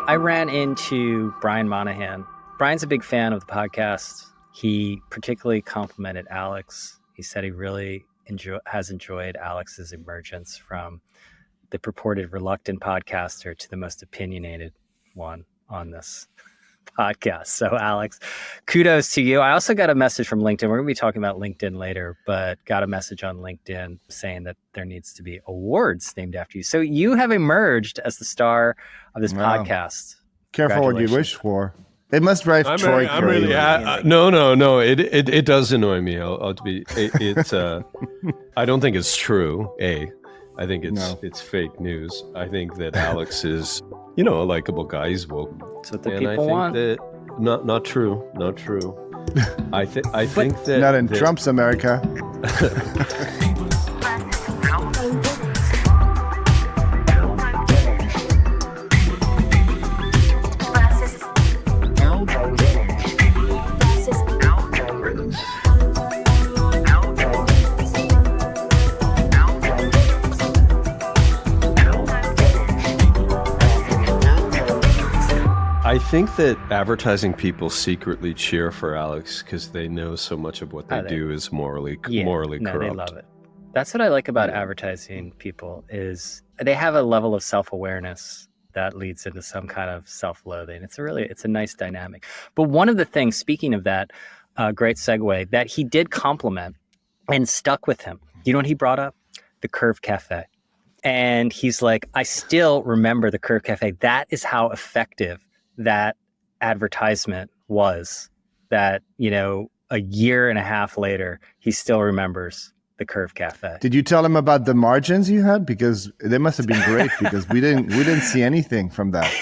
I ran into Brian Monahan. Brian's a big fan of the podcast. He particularly complimented Alex. He said he really has enjoyed Alex's emergence from the purported reluctant podcaster to the most opinionated one on this podcast. So Alex, kudos to you. I also got a message from LinkedIn. We're going to be talking about LinkedIn later, but got a message on LinkedIn saying that there needs to be awards named after you. So you have emerged as the star of this podcast. Careful what you wish for. It must drive Troy crazy. No. It does annoy me. I don't think it's true. I think it's fake news. I think that Alex is, a likable guy. He's woke. That's what the people want. That not true. Not true. I think that not in Trump's America. I think that advertising people secretly cheer for Alex because they know so much of what they do is morally corrupt. They love it. That's what I like about advertising people is they have a level of self-awareness that leads into some kind of self-loathing. It's a nice dynamic. But one of the things, speaking of that, great segue, that he did compliment and stuck with him. You know what he brought up? The Curve Cafe. And he's like, I still remember the Curve Cafe. That is how effective that advertisement was, that, a year and a half later, he still remembers the Curve Cafe. Did you tell him about the margins you had? Because they must have been great because we didn't see anything from that.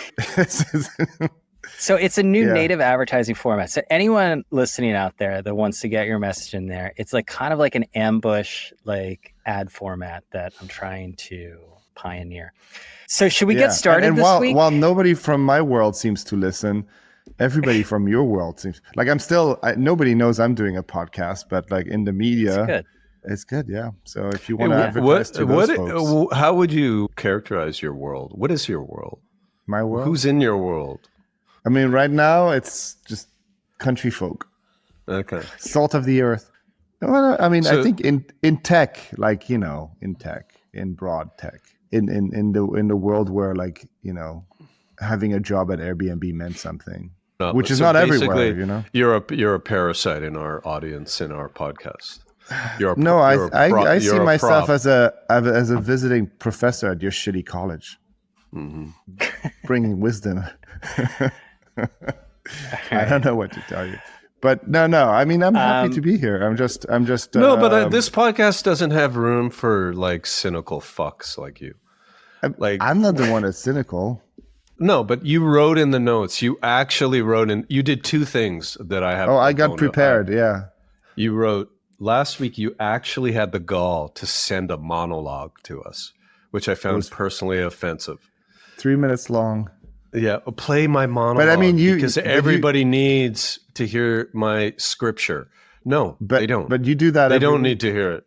So it's a new native advertising format. So anyone listening out there that wants to get your message in there, it's like kind of like an ambush, like ad format that I'm trying to pioneer. So should we get started this week? While nobody from my world seems to listen, everybody from your world seems like nobody knows I'm doing a podcast, but like in the media, it's good. Yeah. So if you want to advertise to those folks. How would you characterize your world? What is your world? My world? Who's in your world? I mean, right now it's just country folk. Okay. Salt of the earth. Well, I mean, I think in tech, like, in broad tech. In the world where having a job at Airbnb meant something, which is not everywhere. You're a parasite in our audience in our podcast. I see myself as a visiting professor at your shitty college, bringing wisdom. I don't know what to tell you. But no. I mean, I'm happy to be here. I'm just. No, but this podcast doesn't have room for cynical fucks like you. I'm not the one that's cynical. No, but you wrote in the notes. You actually wrote in. You did two things that I have. Oh, I got prepared. Yeah. You wrote last week. You actually had the gall to send a monologue to us, which I found personally offensive. 3 minutes long. Yeah, play my monologue. But I mean, because everybody needs to hear my scripture. No, they don't. But you do that. They don't need to hear it.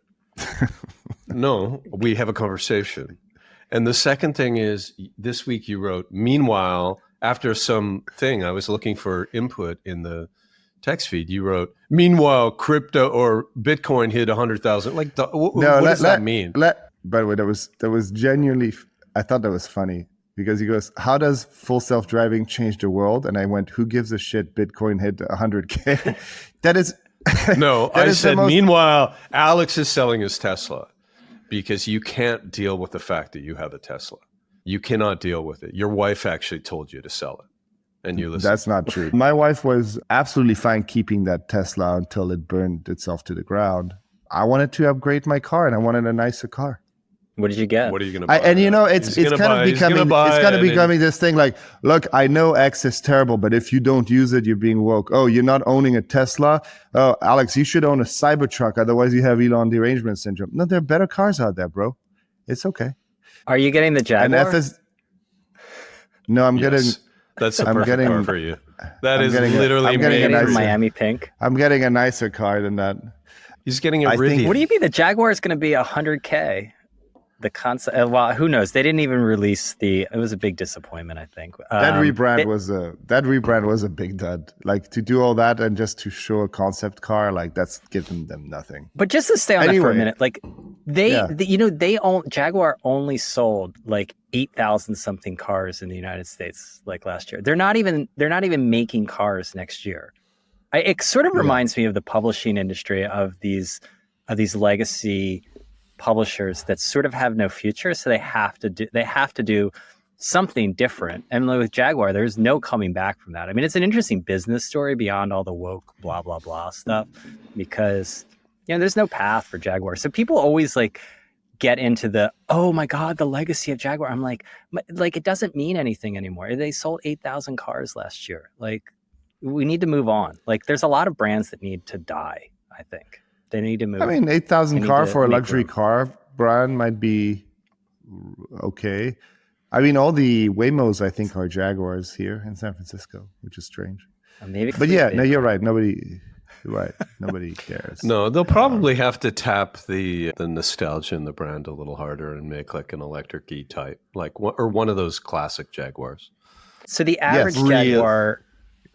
No, we have a conversation. And the second thing is, this week you wrote, meanwhile, after something, I was looking for input in the text feed. You wrote, meanwhile, crypto or Bitcoin hit 100,000. What does that mean? By the way, that was genuinely, I thought that was funny. Because he goes, how does full self-driving change the world? And I went, who gives a shit? Bitcoin hit 100K. That is... No, I said, meanwhile, Alex is selling his Tesla because you can't deal with the fact that you have a Tesla. You cannot deal with it. Your wife actually told you to sell it. And you listened. That's not true. My wife was absolutely fine keeping that Tesla until it burned itself to the ground. I wanted to upgrade my car and I wanted a nicer car. What did you get? What are you going to buy? It's kind of becoming this thing like, look, I know X is terrible, but if you don't use it, you're being woke. Oh, you're not owning a Tesla? Oh, Alex, you should own a Cybertruck. Otherwise, you have Elon derangement syndrome. No, there are better cars out there, bro. It's okay. Are you getting the Jaguar? No, I'm getting... That's a perfect car for you. That is literally made for Miami Pink. I'm getting a nicer car than that. He's getting a Rivian. What do you mean the Jaguar is going to be $100K? the concept. Well, who knows? They didn't even release it was a big disappointment, I think. That rebrand was a big dud. Like, to do all that and just to show a concept car, like, that's giving them nothing. But just to stay on that for a minute, like Jaguar only sold like 8,000 something cars in the United States like last year. They're not even making cars next year. It sort of reminds me of the publishing industry of these legacy publishers that sort of have no future, so they have to do something different. And with Jaguar, there's no coming back from that. I mean, it's an interesting business story beyond all the woke blah blah blah stuff, because there's no path for Jaguar. So people always like get into the, oh my God, the legacy of Jaguar. I'm like it doesn't mean anything anymore. They sold 8,000 cars last year. Like, we need to move on. Like, there's a lot of brands that need to die, I think. They need to move. I mean, 8,000 car for a luxury car brand might be okay. I mean, all the Waymos, I think, are Jaguars here in San Francisco, which is strange. Maybe, but yeah, no, you're right. Nobody cares. No, they'll probably have to tap the nostalgia in the brand a little harder and make like an electric E-Type, or one of those classic Jaguars. So the average Jaguar,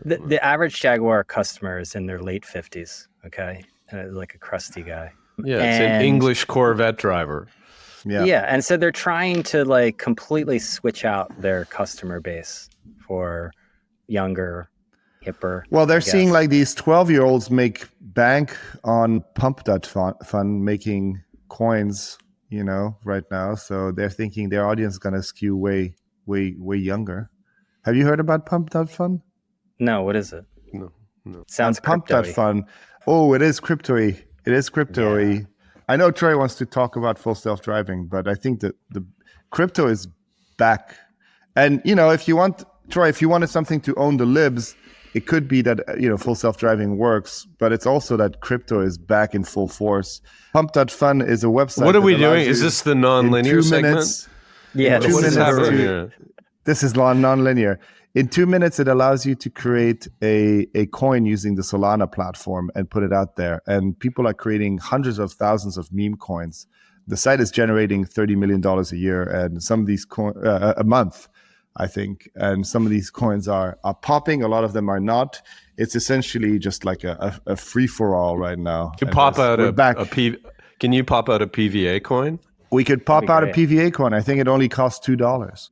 the average Jaguar customer is in their late 50s. Okay. Like a crusty guy. Yeah, it's an English Corvette driver. Yeah, and so they're trying to like completely switch out their customer base for younger, hipper. Well, they're seeing like these 12-year-olds make bank on Pump.Fun making coins, right now. So they're thinking their audience is gonna skew way, way, way younger. Have you heard about Pump.Fun? No, what is it? No. Sounds Pump.Fun. Oh, it is crypto-y. It is crypto-y. Yeah. I know Troy wants to talk about full self-driving, but I think that the crypto is back. And, if you wanted something to own the libs, it could be that, full self-driving works, but it's also that crypto is back in full force. Pump.Fun is a website. What are we doing? Is this the non-linear segment? Yeah. What is happening here? This is non-linear. In 2 minutes, it allows you to create a coin using the Solana platform and put it out there. And people are creating hundreds of thousands of meme coins. The site is generating $30 million a year, and some of these a month, I think. And some of these coins are popping. A lot of them are not. It's essentially just like a free for all right now. Can you pop out a PVA coin? We could pop out a PVA coin. I think it only costs $2.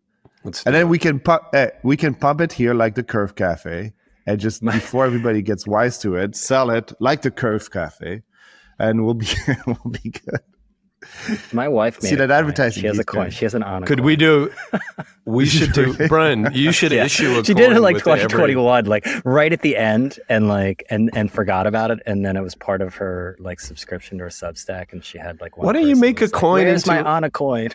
And then we can pump it here like the Curve Cafe, and just before everybody gets wise to it, sell it like the Curve Cafe, and we'll be good. My wife made that advertising. She has a coin. She has an on. Could we do? We should do. Brian, you should issue a coin. She did it like 2021, like right at the end, and forgot about it, and then it was part of her like subscription to her Substack, and she had like one. Why don't you make a coin? Where's my Anna coin?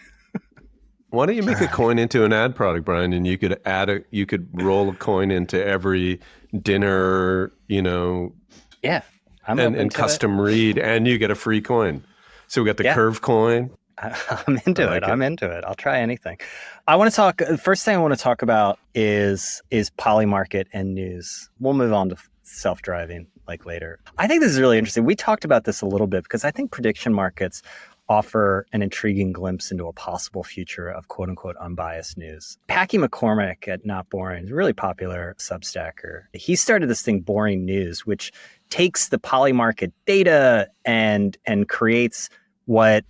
Why don't you make a coin into an ad product, Brian, and you could roll a coin into every dinner, Yeah, and custom read, and you get a free coin. So we got the Curve coin. I'm into it. I'm into it. I'll try anything. I want to talk. The first thing I want to talk about is Polymarket and news. We'll move on to self-driving like later. I think this is really interesting. We talked about this a little bit because I think prediction markets offer an intriguing glimpse into a possible future of quote unquote unbiased news. Packy McCormick at Not Boring is a really popular Substacker. He started this thing, Boring News, which takes the Polymarket data and creates what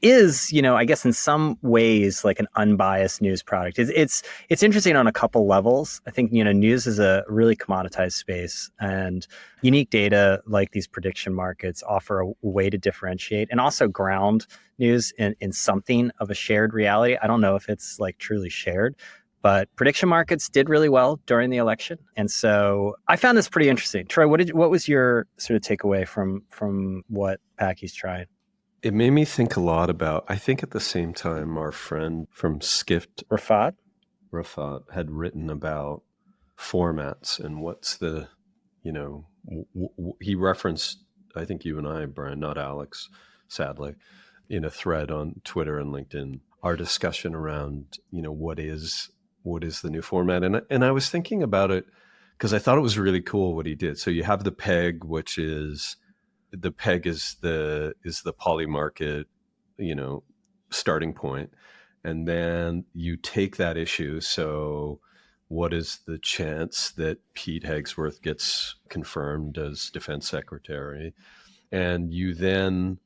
is, I guess in some ways like an unbiased news product. It's interesting on a couple levels. I think, news is a really commoditized space, and unique data like these prediction markets offer a way to differentiate and also ground news in something of a shared reality. I don't know if it's like truly shared, but prediction markets did really well during the election. And so I found this pretty interesting. Troy, what was your sort of takeaway from what Packy's trying? It made me think a lot about, I think at the same time, our friend from Skift, Rafat had written about formats and what's the, he referenced, I think you and I, Brian, not Alex, sadly, in a thread on Twitter and LinkedIn, our discussion around, what is the new format. And I was thinking about it because I thought it was really cool what he did. So you have the PEG, which is, the PEG is the Polymarket, starting point, and then you take that issue. So what is the chance that Pete Hegsworth gets confirmed as defense secretary? And you then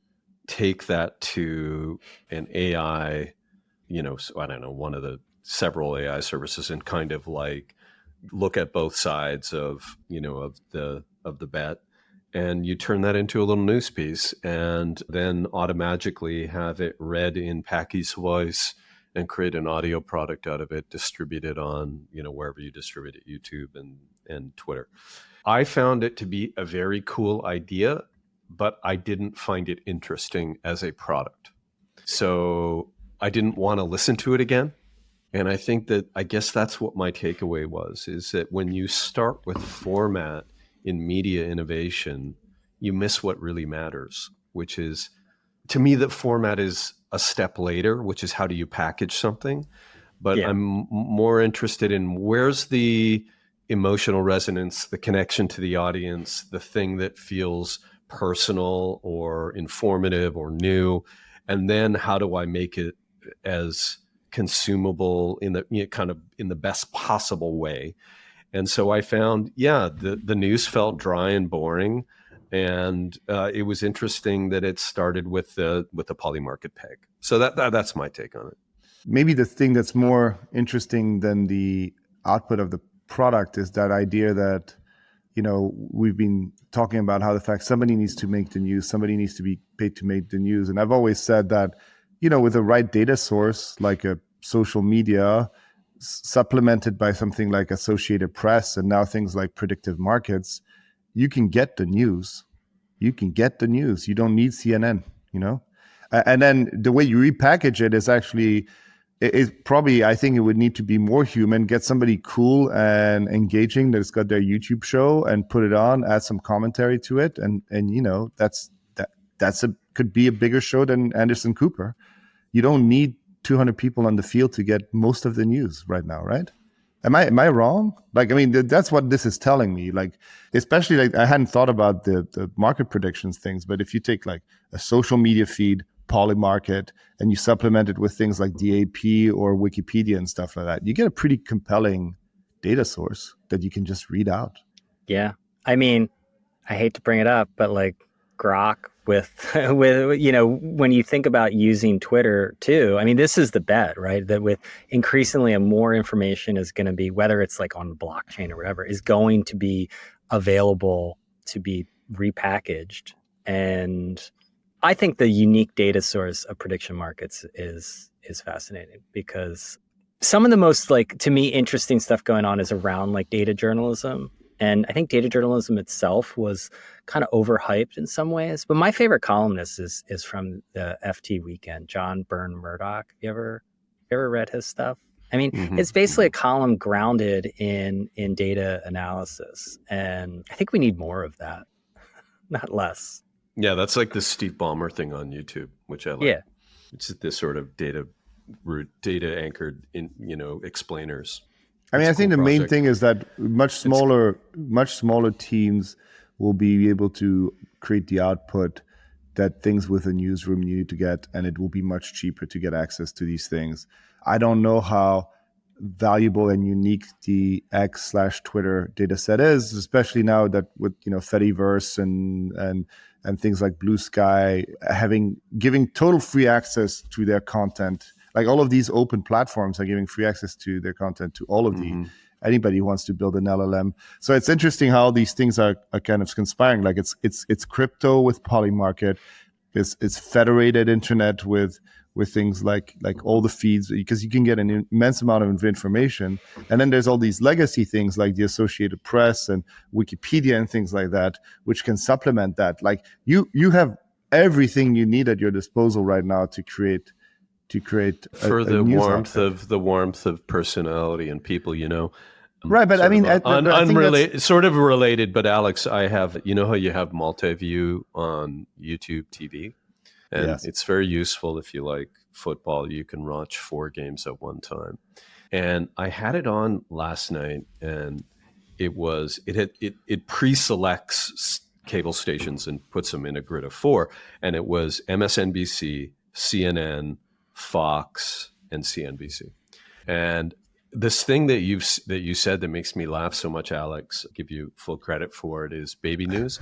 take that to an AI, so I don't know, one of the several AI services, and kind of like look at both sides of the bet, and you turn that into a little news piece, and then automatically have it read in Packy's voice and create an audio product out of it, distribute it on, wherever you distribute it, YouTube and Twitter. I found it to be a very cool idea, but I didn't find it interesting as a product. So I didn't want to listen to it again. And I guess that's what my takeaway was, is that when you start with format in media innovation, you miss what really matters, which is, to me, that format is a step later, which is how do you package something? But yeah. I'm more interested in where's the emotional resonance, the connection to the audience, the thing that feels personal or informative or new, and then how do I make it as consumable in the kind of in the best possible way. And so I found, the news felt dry and boring, and it was interesting that it started with the Polymarket peg. So that's my take on it. Maybe the thing that's more interesting than the output of the product is that idea that, we've been talking about how the fact somebody needs to make the news, somebody needs to be paid to make the news. And I've always said that, with the right data source, like a social media, supplemented by something like Associated Press and now things like predictive markets, you can get the news. You don't need CNN, And then the way you repackage it is actually, I think it would need to be more human, get somebody cool and engaging that's got their YouTube show and put it on, add some commentary to it. And could be a bigger show than Anderson Cooper. You don't need 200 people on the field to get most of the news right now, right? Am I wrong? That's what this is telling me. Especially I hadn't thought about the market predictions things, but if you take like a social media feed, Polymarket, and you supplement it with things like DAP or Wikipedia and stuff like that, you get a pretty compelling data source that you can just read out. Yeah. I hate to bring it up, but Grok with when you think about using Twitter too, this is the bet, right? That with increasingly more information is going to be, whether it's on the blockchain or whatever, is going to be available to be repackaged. And I think the unique data source of prediction markets is fascinating, because some of the most to me interesting stuff going on is around data journalism. And I think data journalism itself was kind of overhyped in some ways. But my favorite columnist is from the FT Weekend, John Byrne Murdoch. You ever read his stuff? It's basically a column grounded in data analysis. And I think we need more of that, not less. Yeah, that's like the Steve Ballmer thing on YouTube, which I like. Yeah. It's this sort of data anchored in, explainers. I think the main thing is that much smaller teams will be able to create the output that things with a newsroom need to get, and it will be much cheaper to get access to these things. I don't know how valuable and unique the X/Twitter data set is, especially now that with Fediverse and things like Blue Sky giving total free access to their content. All of these open platforms are giving free access to their content to all of anybody who wants to build an LLM. So it's interesting how these things are kind of conspiring. It's crypto with Polymarket, it's federated internet with things like all the feeds, because you can get an immense amount of information. And then there's all these legacy things like the Associated Press and Wikipedia and things like that, which can supplement that. You have everything you need at your disposal right now to create for the warmth of personality and people, right? But unrelated, sort of related. But Alex, I have, how you have multi-view on YouTube TV, and it's very useful if you like football. You can watch 4 games at one time, and I had it on last night, and it pre-selects cable stations and puts them in a grid of 4, and it was MSNBC, CNN, Fox, and CNBC. And this thing that you said that makes me laugh so much, Alex, I'll give you full credit for it, is baby news.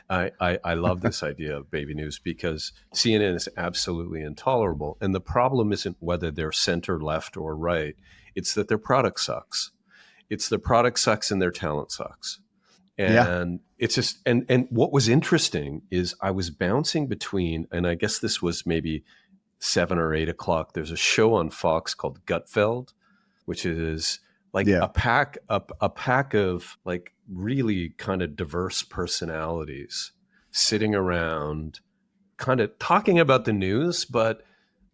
I love this idea of baby news because CNN is absolutely intolerable. And the problem isn't whether they're center, left, or right. It's that their product sucks. It's their product sucks and their talent sucks. And it's just, and what was interesting is I was bouncing between, and I guess this was maybe 7 or 8 o'clock. There's a show on Fox called Gutfeld, which is like a pack of like really kind of diverse personalities sitting around kind of talking about the news, but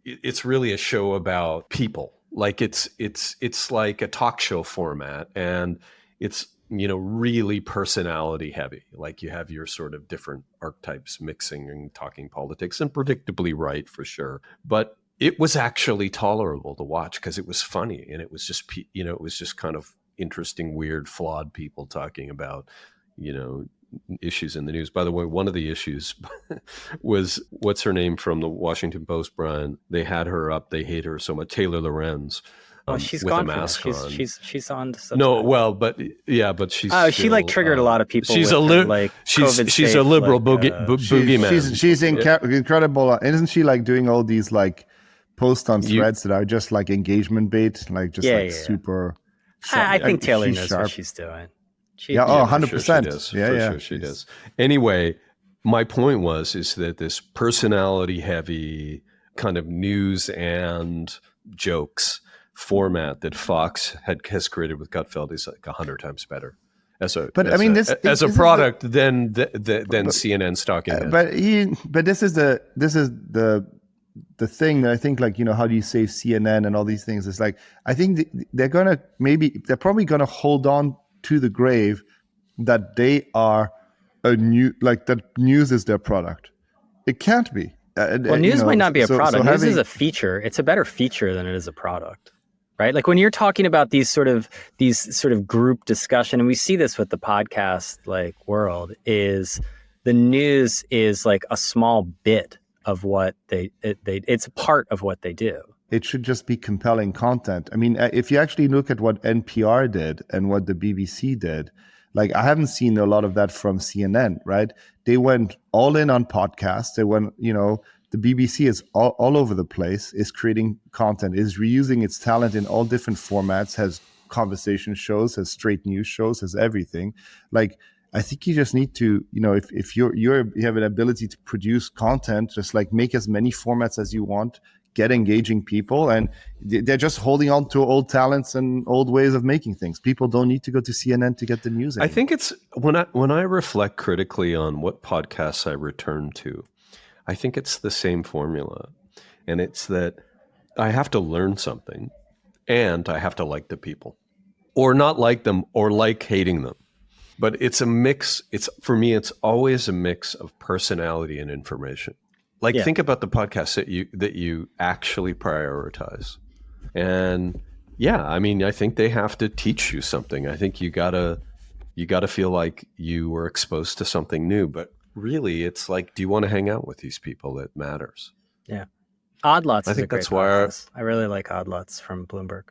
it's really a show about people. Like it's like a talk show format, and it's, you know, really personality heavy. Like you have your sort of different archetypes mixing and talking politics, and predictably right for sure. But it was actually tolerable to watch because it was funny, and it was just, you know, it was just kind of interesting, weird, flawed people talking about, you know, issues in the news. By the way, one of the issues was, what's her name from the Washington Post, Brian? They had her up. They hate her so much. Taylor Lorenz. Oh, she's with gone. A mask on. She's on. No, well, but she's. Oh, she like triggered a lot of people. She's she's a liberal boogeyman. She's incredible. Isn't she like doing all these like posts on threads that are just like engagement bait, like just super. I think Taylor knows what she's doing. 100%. Sure she does. Anyway, my point is that this personality heavy kind of news and jokes format that Fox has created with Gutfeld is like 100 times better as a product than CNN's talking. But this is the thing that I think, like, you know, how do you save CNN and all these things? It's like, I think they're probably gonna hold on to the grave that they are that news is their product. It can't be. Well, news might not be a product. News is a feature. It's a better feature than it is a product, right? Like when you're talking about these sort of group discussion, and we see this with the podcast like world, is the news is like a small bit of what it's a part of what they do. It should just be compelling content. I mean, if you actually look at what NPR did and what the BBC did, like I haven't seen a lot of that from CNN, right? They went all in on podcasts. They went, you know, the BBC is all over the place, is creating content, is reusing its talent in all different formats, has conversation shows, has straight news shows, has everything. Like, I think you just need to, you know, if you have an ability to produce content, just like make as many formats as you want, get engaging people, and they're just holding on to old talents and old ways of making things. People don't need to go to CNN to get the news anymore. I think it's when I reflect critically on what podcasts I return to, I think it's the same formula, and it's that I have to learn something, and I have to like the people, or not like them, or like hating them. But it's a mix. For me, it's always a mix of personality and information. Like, think about the podcasts that you actually prioritize. And I mean, I think they have to teach you something. I think you gotta feel like you were exposed to something new. But really, it's like, do you want to hang out with these people? That matters. Yeah. Odd Lots. I think that's why I really like Odd Lots from Bloomberg.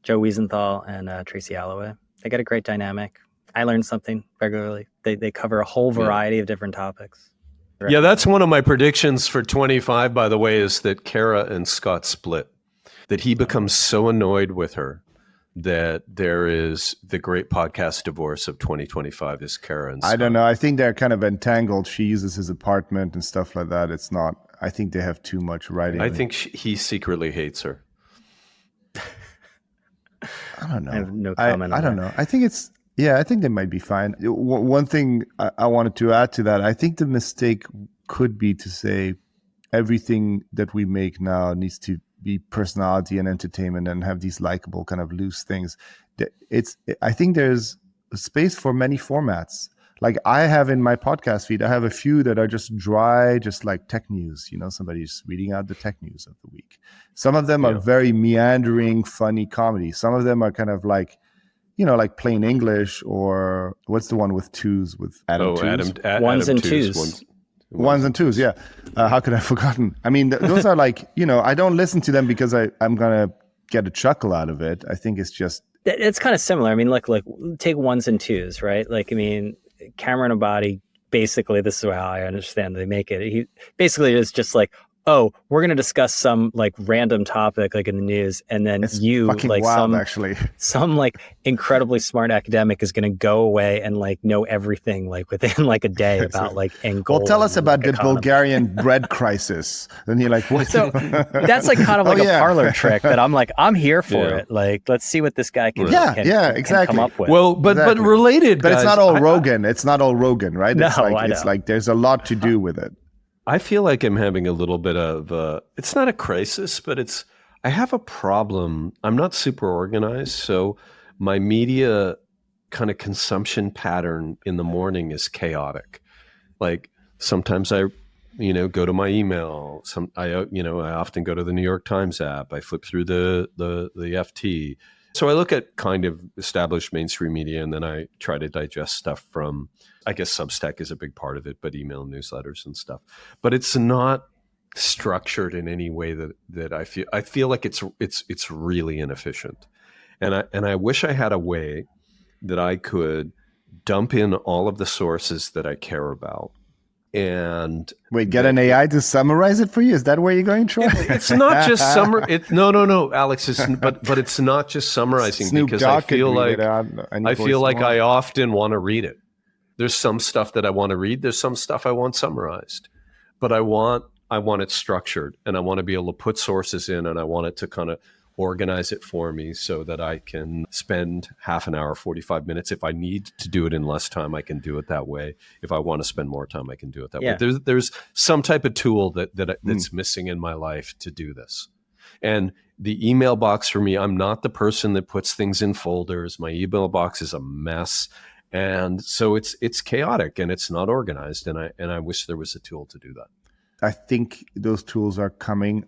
Joe Wiesenthal and Tracy Alloway. They got a great dynamic. I learn something regularly. They cover a whole variety of different topics. Yeah, that's one of my predictions for 25, by the way, is that Kara and Scott split, that he becomes so annoyed with her that there is the great podcast divorce of 2025 is Kara and Scott. I don't know. I think they're kind of entangled. She uses his apartment and stuff like that. It's not, I think they have too much writing. I think he secretly hates her. I don't know. I have no comment on that. I don't know. I think it's, I think they might be fine. One thing I wanted to add to that, I think the mistake could be to say everything that we make now needs to be personality and entertainment and have these likable kind of loose things. I think there's space for many formats. Like I have in my podcast feed, I have a few that are just dry, just like tech news. You know, somebody's reading out the tech news of the week. Some of them are very meandering, funny comedy. Some of them are kind of like, you know, like plain English, or what's the one with twos with Adam Tooze? Ones and twos. Ones and twos, yeah. How could I have forgotten? I mean, those are like, I don't listen to them because I'm going to get a chuckle out of it. I think it's just... It's kind of similar. I mean, like take ones and twos, right? Like, I mean, Cameron Abadi, basically, this is how I understand they make it. He basically is just like, oh, we're going to discuss some like random topic like in the news, and then it's you like wild, actually. some like incredibly smart academic is going to go away and like know everything like within like a day about like Angola. Well, tell us about the Bulgarian bread crisis. And you're like, what? So that's like kind of like a parlor trick that I'm like, I'm here for it. Like, let's see what this guy can exactly. come up with. Well, but related, but guys, it's not all Rogan. It's not all Rogan, right? No, it's like there's a lot to do with it. I feel like I'm having a little bit of it's not a crisis, but I have a problem. I'm not super organized, so my media kind of consumption pattern in the morning is chaotic. Like sometimes I go to my email. I often go to the New York Times app. I flip through the FT. So I look at kind of established mainstream media, and then I try to digest stuff from, I guess Substack is a big part of it, but email newsletters and stuff. But it's not structured in any way that I feel like it's really inefficient. And I wish I had a way that I could dump in all of the sources that I care about. And wait, get an AI to summarize it for you? Is that where you're going, Troy? It's not just No, Alex. But it's not just summarizing because I feel like I often want to read it. There's some stuff that I want to read. There's some stuff I want summarized, but I want it structured, and I want to be able to put sources in, and I want it to kind of organize it for me so that I can spend half an hour, 45 minutes. If I need to do it in less time, I can do it that way. If I want to spend more time, I can do it that way. There's some type of tool that's missing in my life to do this. And the email box for me, I'm not the person that puts things in folders. My email box is a mess. And so it's chaotic and it's not organized. And I wish there was a tool to do that. I think those tools are coming.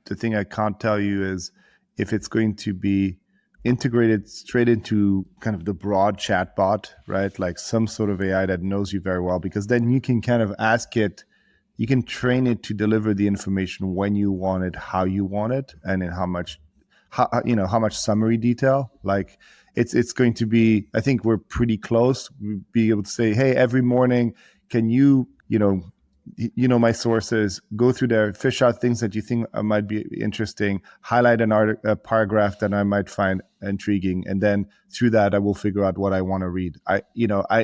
The thing I can't tell you is if it's going to be integrated straight into kind of the broad chatbot, right? Like some sort of AI that knows you very well, because then you can kind of ask it, you can train it to deliver the information when you want it, how you want it, and in how much summary detail. Like it's going to be, I think we're pretty close. We'll be able to say, hey, every morning, can you my sources, go through there, fish out things that you think might be interesting, highlight a paragraph that I might find intriguing, and then through that I will figure out what I want to read.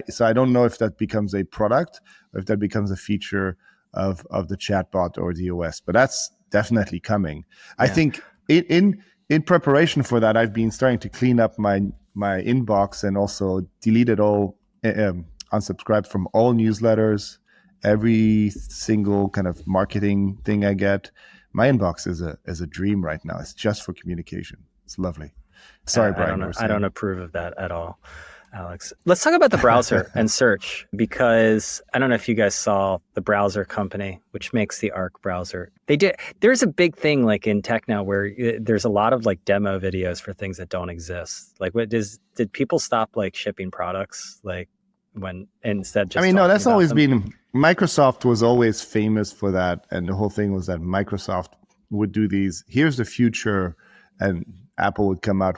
So I don't know if that becomes a product or if that becomes a feature of the chatbot or the OS, but that's definitely coming. Yeah. I think in preparation for that, I've been starting to clean up my inbox and also deleted all, unsubscribed from all newsletters. Every single kind of marketing thing I get, my inbox is a dream right now. It's just for communication. It's lovely. Sorry, Brian. I don't approve of that at all, Alex. Let's talk about the browser and search, because I don't know if you guys saw the browser company, which makes the Arc browser. There's a big thing like in tech now where there's a lot of like demo videos for things that don't exist. Like did people stop like shipping products like when instead just that's always been, Microsoft was always famous for that, and the whole thing was that Microsoft would do these, here's the future, and Apple would come out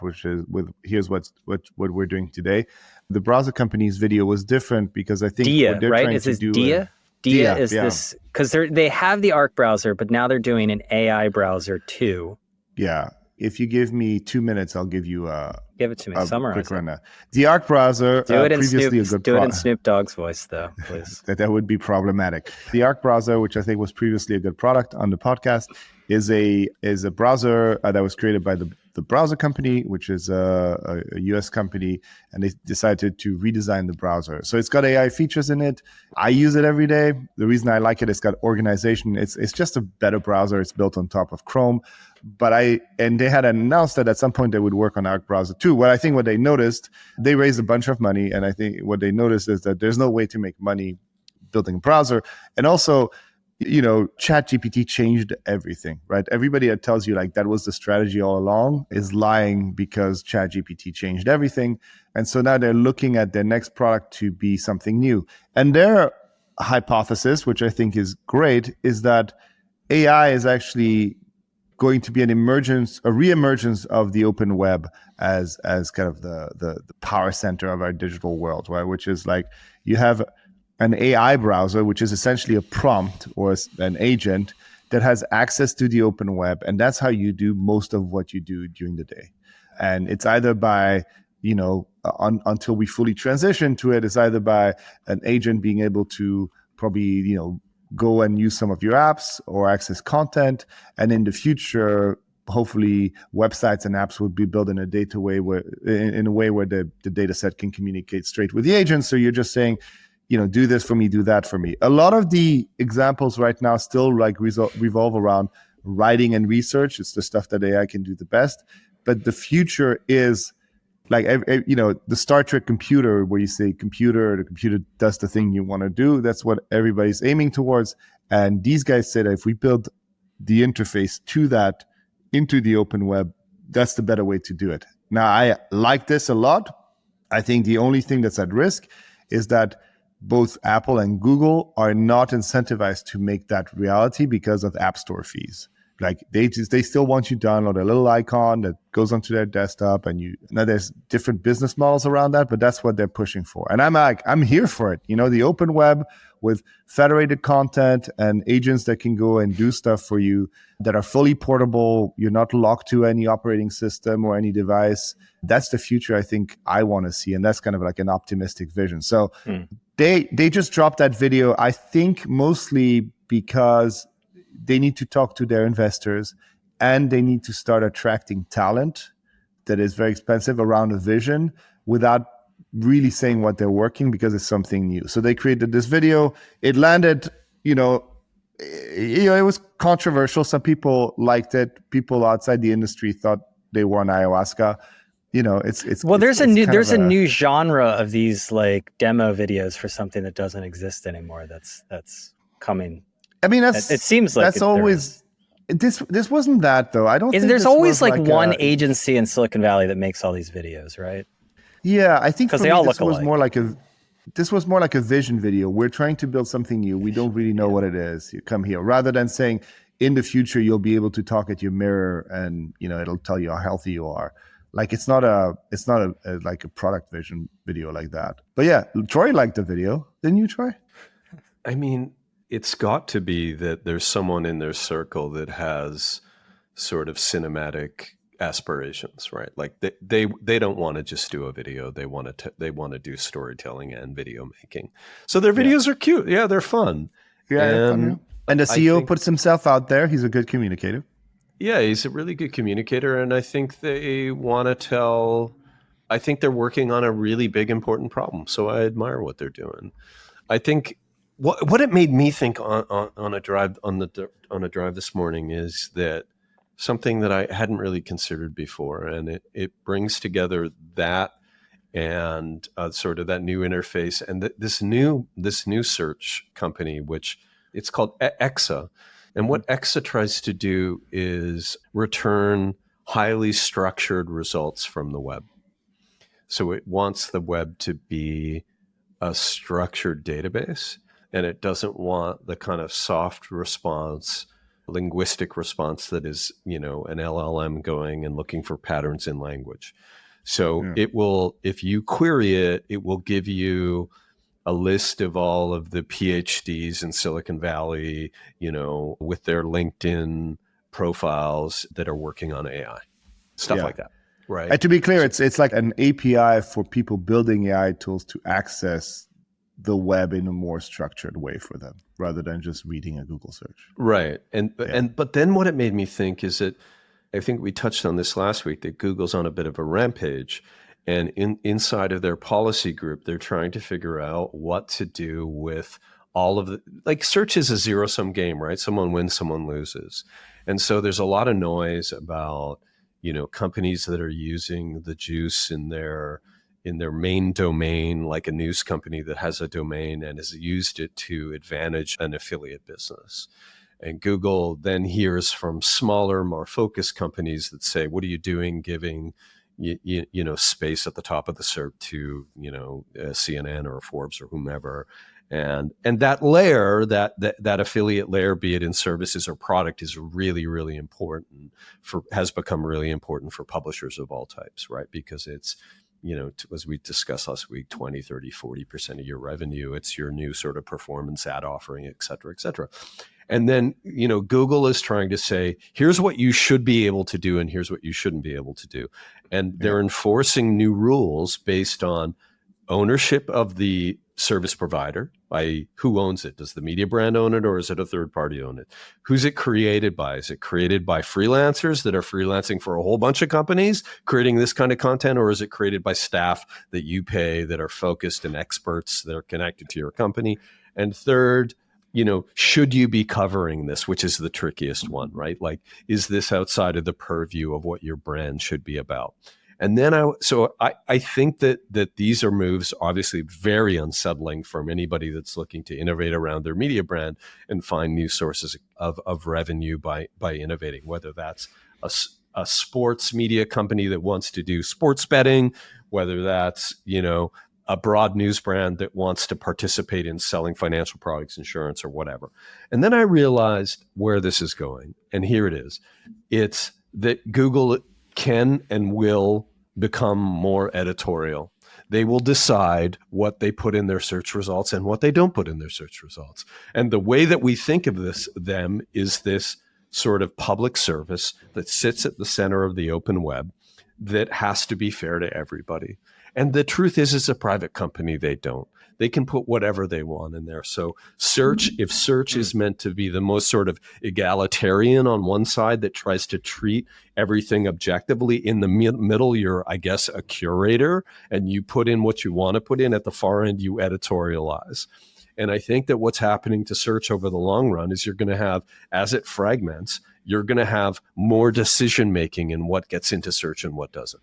here's what we're doing today. The browser company's video was different because I think Dia, what they're right? trying Is to this do Dia? Dia is this, because they have the Arc browser, but now they're doing an AI browser too. Yeah. If you give me 2 minutes, I'll give you give it to me. Summarize it. The Arc browser, previously a good do it in Snoop Dogg's voice, though, please. that would be problematic. The Arc browser, which I think was previously a good product on the podcast, is a browser that was created by the browser company, which is a US company, and they decided to redesign the browser. So it's got AI features in it. I use it every day. The reason I like it, it's got organization. It's just a better browser. It's built on top of Chrome. And they had announced that at some point they would work on Arc browser too. What they noticed, they raised a bunch of money, and I think what they noticed is that there's no way to make money building a browser. And also, ChatGPT changed everything, right? Everybody that tells you like that was the strategy all along is lying, because ChatGPT changed everything. And so now they're looking at their next product to be something new. And they're hypothesis, which I think is great, is that AI is actually going to be a re-emergence of the open web as kind of the power center of our digital world, right? Which is like you have an AI browser, which is essentially a prompt or an agent that has access to the open web, and that's how you do most of what you do during the day. And it's either by until we fully transition to it, it's either by an agent being able to probably go and use some of your apps or access content, and in the future, hopefully, websites and apps will be built in a way where the data set can communicate straight with the agent. So you're just saying, do this for me, do that for me. A lot of the examples right now still revolve around writing and research. It's the stuff that AI can do the best. But the future is like, the Star Trek computer, where you say the computer does the thing you want to do. That's what everybody's aiming towards. And these guys said, if we build the interface to that into the open web, that's the better way to do it. Now, I like this a lot. I think the only thing that's at risk is that both Apple and Google are not incentivized to make that reality because of App Store fees. Like they still want you to download a little icon that goes onto their desktop, and now there's different business models around that, but that's what they're pushing for. And I'm here for it. The open web with federated content and agents that can go and do stuff for you that are fully portable. You're not locked to any operating system or any device. That's the future I think I want to see. And that's kind of like an optimistic vision. So they just dropped that video, I think mostly because they need to talk to their investors, and they need to start attracting talent that is very expensive around a vision without really saying what they're working, because it's something new. So they created this video. It landed, it was controversial. Some people liked it. People outside the industry thought they were on ayahuasca. There's a new genre of these like demo videos for something that doesn't exist anymore. That's coming. I mean, it seems like that's always this wasn't that though. I don't think there's always like one agency in Silicon Valley that makes all these videos, right? Yeah, I think because they all look alike. This was more like a vision video. We're trying to build something new. We don't really know what it is. You come here, rather than saying in the future you'll be able to talk at your mirror and it'll tell you how healthy you are. Like it's not a like a product vision video like that. But yeah, Troy liked the video, didn't you, Troy? I mean, it's got to be that there's someone in their circle that has sort of cinematic aspirations, right? Like they don't want to just do a video. They want to do storytelling and video making. So their videos are cute. Yeah, they're fun. Yeah, and the CEO puts himself out there. He's a good communicator. Yeah, he's a really good communicator, and I think they want to tell. I think they're working on a really big, important problem. So I admire what they're doing. I think. What it made me think on a drive this morning is that something that I hadn't really considered before, and it brings together that and sort of that new interface and this new search company, which it's called Exa, and what Exa tries to do is return highly structured results from the web. So it wants the web to be a structured database. And it doesn't want the kind of soft response, linguistic response that is, an LLM going and looking for patterns in language. So it will, if you query it, it will give you a list of all of the PhDs in Silicon Valley, with their LinkedIn profiles that are working on AI, stuff like that. Right. And to be clear, it's like an API for people building AI tools to access the web in a more structured way for them, rather than just reading a Google search. Right. But then what it made me think is that, I think we touched on this last week, that Google's on a bit of a rampage, and inside of their policy group, they're trying to figure out what to do with all of the, like, search is a zero-sum game, right? Someone wins, someone loses. And so there's a lot of noise about, companies that are using the juice in their main domain, like a news company that has a domain and has used it to advantage an affiliate business. And Google then hears from smaller, more focused companies that say, what are you doing giving space at the top of the SERP to, CNN or Forbes or whomever? And that layer, that affiliate layer, be it in services or product, is really, really important has become really important for publishers of all types, right? Because it's, as we discussed last week, 20, 30, 40% of your revenue, it's your new sort of performance ad offering, et cetera, et cetera. And then, Google is trying to say, here's what you should be able to do and here's what you shouldn't be able to do. And they're enforcing new rules based on ownership of the service provider, i.e. who owns it? Does the media brand own it, or is it a third party own it? Who's it created by? Is it created by freelancers that are freelancing for a whole bunch of companies creating this kind of content, or is it created by staff that you pay that are focused and experts that are connected to your company? And third, should you be covering this, which is the trickiest one, right? Like, is this outside of the purview of what your brand should be about? And then I think that these are moves obviously very unsettling from anybody that's looking to innovate around their media brand and find new sources of revenue by innovating, whether that's a sports media company that wants to do sports betting, whether that's, a broad news brand that wants to participate in selling financial products, insurance, or whatever. And then I realized where this is going. And here it is. It's that Google can and will become more editorial. They will decide what they put in their search results and what they don't put in their search results. And the way that we think of them is this sort of public service that sits at the center of the open web that has to be fair to everybody. And the truth is, as a private company, they don't. They can put whatever they want in there. So if search is meant to be the most sort of egalitarian on one side that tries to treat everything objectively, in the middle, you're, I guess, a curator, and you put in what you want to put in. At the far end, you editorialize. And I think that what's happening to search over the long run is you're going to have, as it fragments, you're going to have more decision making in what gets into search and what doesn't.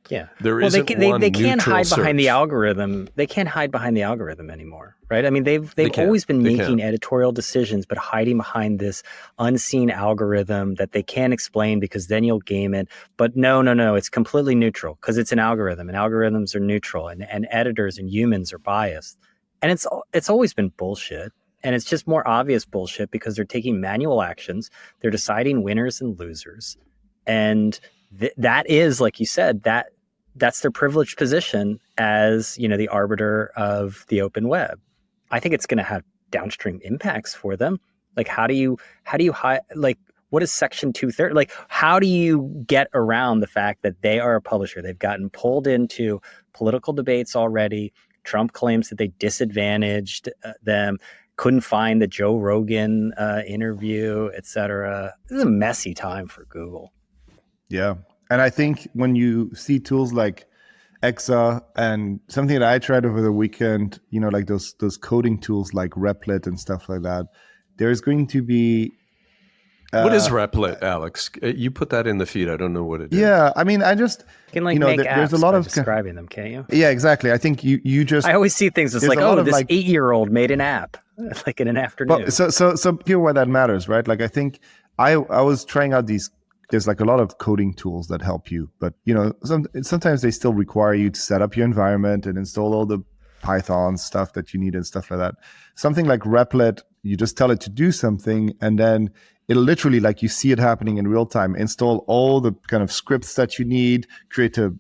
Yeah. They can't hide search. behind the algorithm. They can't hide behind the algorithm anymore, right? I mean, they've always been making editorial decisions, but hiding behind this unseen algorithm that they can't explain because then you'll game it. But no, it's completely neutral because it's an algorithm, and algorithms are neutral, and editors and humans are biased. And it's always been bullshit. And it's just more obvious bullshit because they're taking manual actions. They're deciding winners and losers. And that is, like you said, that's their privileged position as, the arbiter of the open web. I think it's going to have downstream impacts for them. Like, how do you what is Section 230? Like, how do you get around the fact that they are a publisher? They've gotten pulled into political debates already. Trump claims that they disadvantaged them, couldn't find the Joe Rogan interview, et cetera. This is a messy time for Google. Yeah. And I think when you see tools like Exa and something that I tried over the weekend, like those coding tools like Replit and stuff like that, there's going to be... what is Replit, Alex? You put that in the feed. I don't know what it is. Yeah, I mean, I just... You can make apps there's a lot of describing them, can't you? Yeah, exactly. I think you just... I always see things as like, this 8-year-old made an app, like in an afternoon. But so here why that matters, right? Like, I think I was trying out these... There's like a lot of coding tools that help you, but sometimes they still require you to set up your environment and install all the Python stuff that you need and stuff like that. Something like Replit, you just tell it to do something, and then it'll literally, like, you see it happening in real time, install all the kind of scripts that you need, create a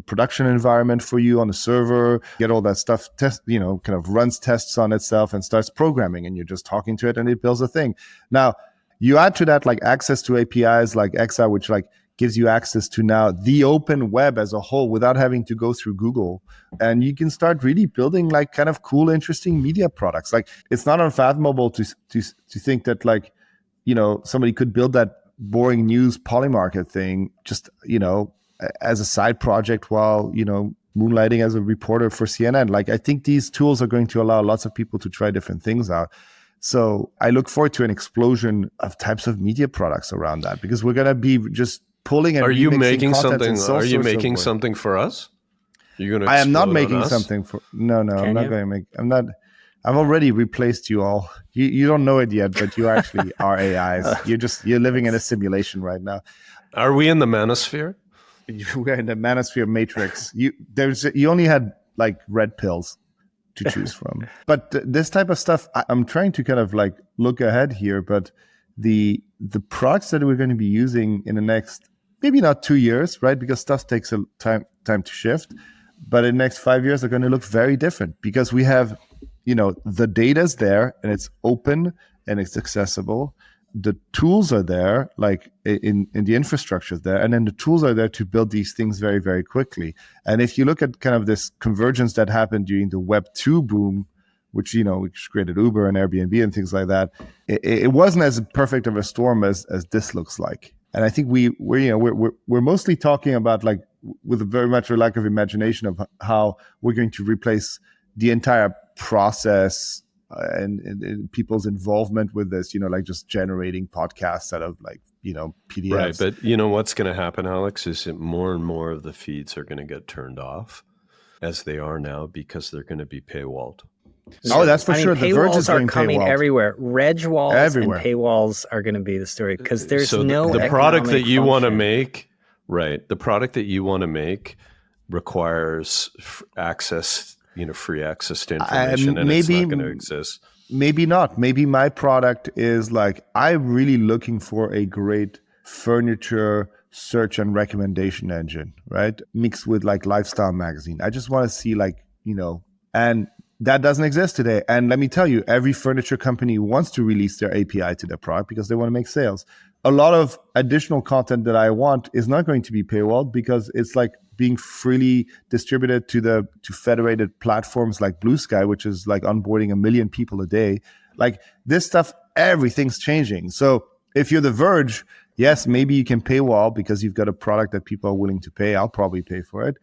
production environment for you on the server, get all that stuff, kind of runs tests on itself and starts programming, and you're just talking to it and it builds a thing. Now, you add to that like access to APIs like Exa, which like gives you access to now the open web as a whole without having to go through Google. And you can start really building like kind of cool, interesting media products. Like, it's not unfathomable to think that like, somebody could build that boring news Polymarket thing just, as a side project while, moonlighting as a reporter for CNN. Like, I think these tools are going to allow lots of people to try different things out. So I look forward to an explosion of types of media products around that, because we're going to be just pulling and Are you making something? Are you making something for us? You're going to? I am not making something for. No, I'm not going to make. I'm not. I've already replaced you all. You don't know it yet, but you actually are AIs. You're living in a simulation right now. Are we in the manosphere? We're in the manosphere matrix. You only had like red pills. to choose from. But this type of stuff, I'm trying to kind of like look ahead here, but the products that we're going to be using in the next, maybe not 2 years, right? Because stuff takes a time to shift. But in the next 5 years, are going to look very different because we have, the data's there and it's open and it's accessible. The tools are there, like in the infrastructure there, and then the tools are there to build these things very, very quickly. And if you look at kind of this convergence that happened during the Web 2 boom, which created Uber and Airbnb and things like that, it wasn't as perfect of a storm as this looks like. And I think we're mostly talking about, like, with very much a lack of imagination of how we're going to replace the entire process and people's involvement with this, like just generating podcasts out of like, PDFs. Right. But what's going to happen, Alex, is that more and more of the feeds are going to get turned off, as they are now, because they're going to be paywalled. So, that's for sure. The Verge is are coming paywalled. everywhere. Reg walls everywhere. And paywalls are going to be the story because there's no the product that you want to function. make, right? The product that you want to make requires access, free access to information, and it's not going to exist. Maybe not. Maybe my product is like, I'm really looking for a great furniture search and recommendation engine, right? Mixed with like lifestyle magazine. I just want to see and that doesn't exist today. And let me tell you, every furniture company wants to release their API to their product because they want to make sales. A lot of additional content that I want is not going to be paywalled because it's like being freely distributed to federated platforms like Blue Sky, which is like onboarding 1 million people a day. Like this stuff, everything's changing. So if you're The Verge, yes, maybe you can paywall because you've got a product that people are willing to pay. I'll probably pay for it,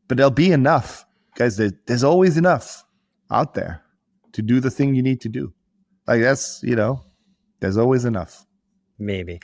but there'll be enough. Guys, there's always enough out there to do the thing you need to do. Like that's, there's always enough. Maybe.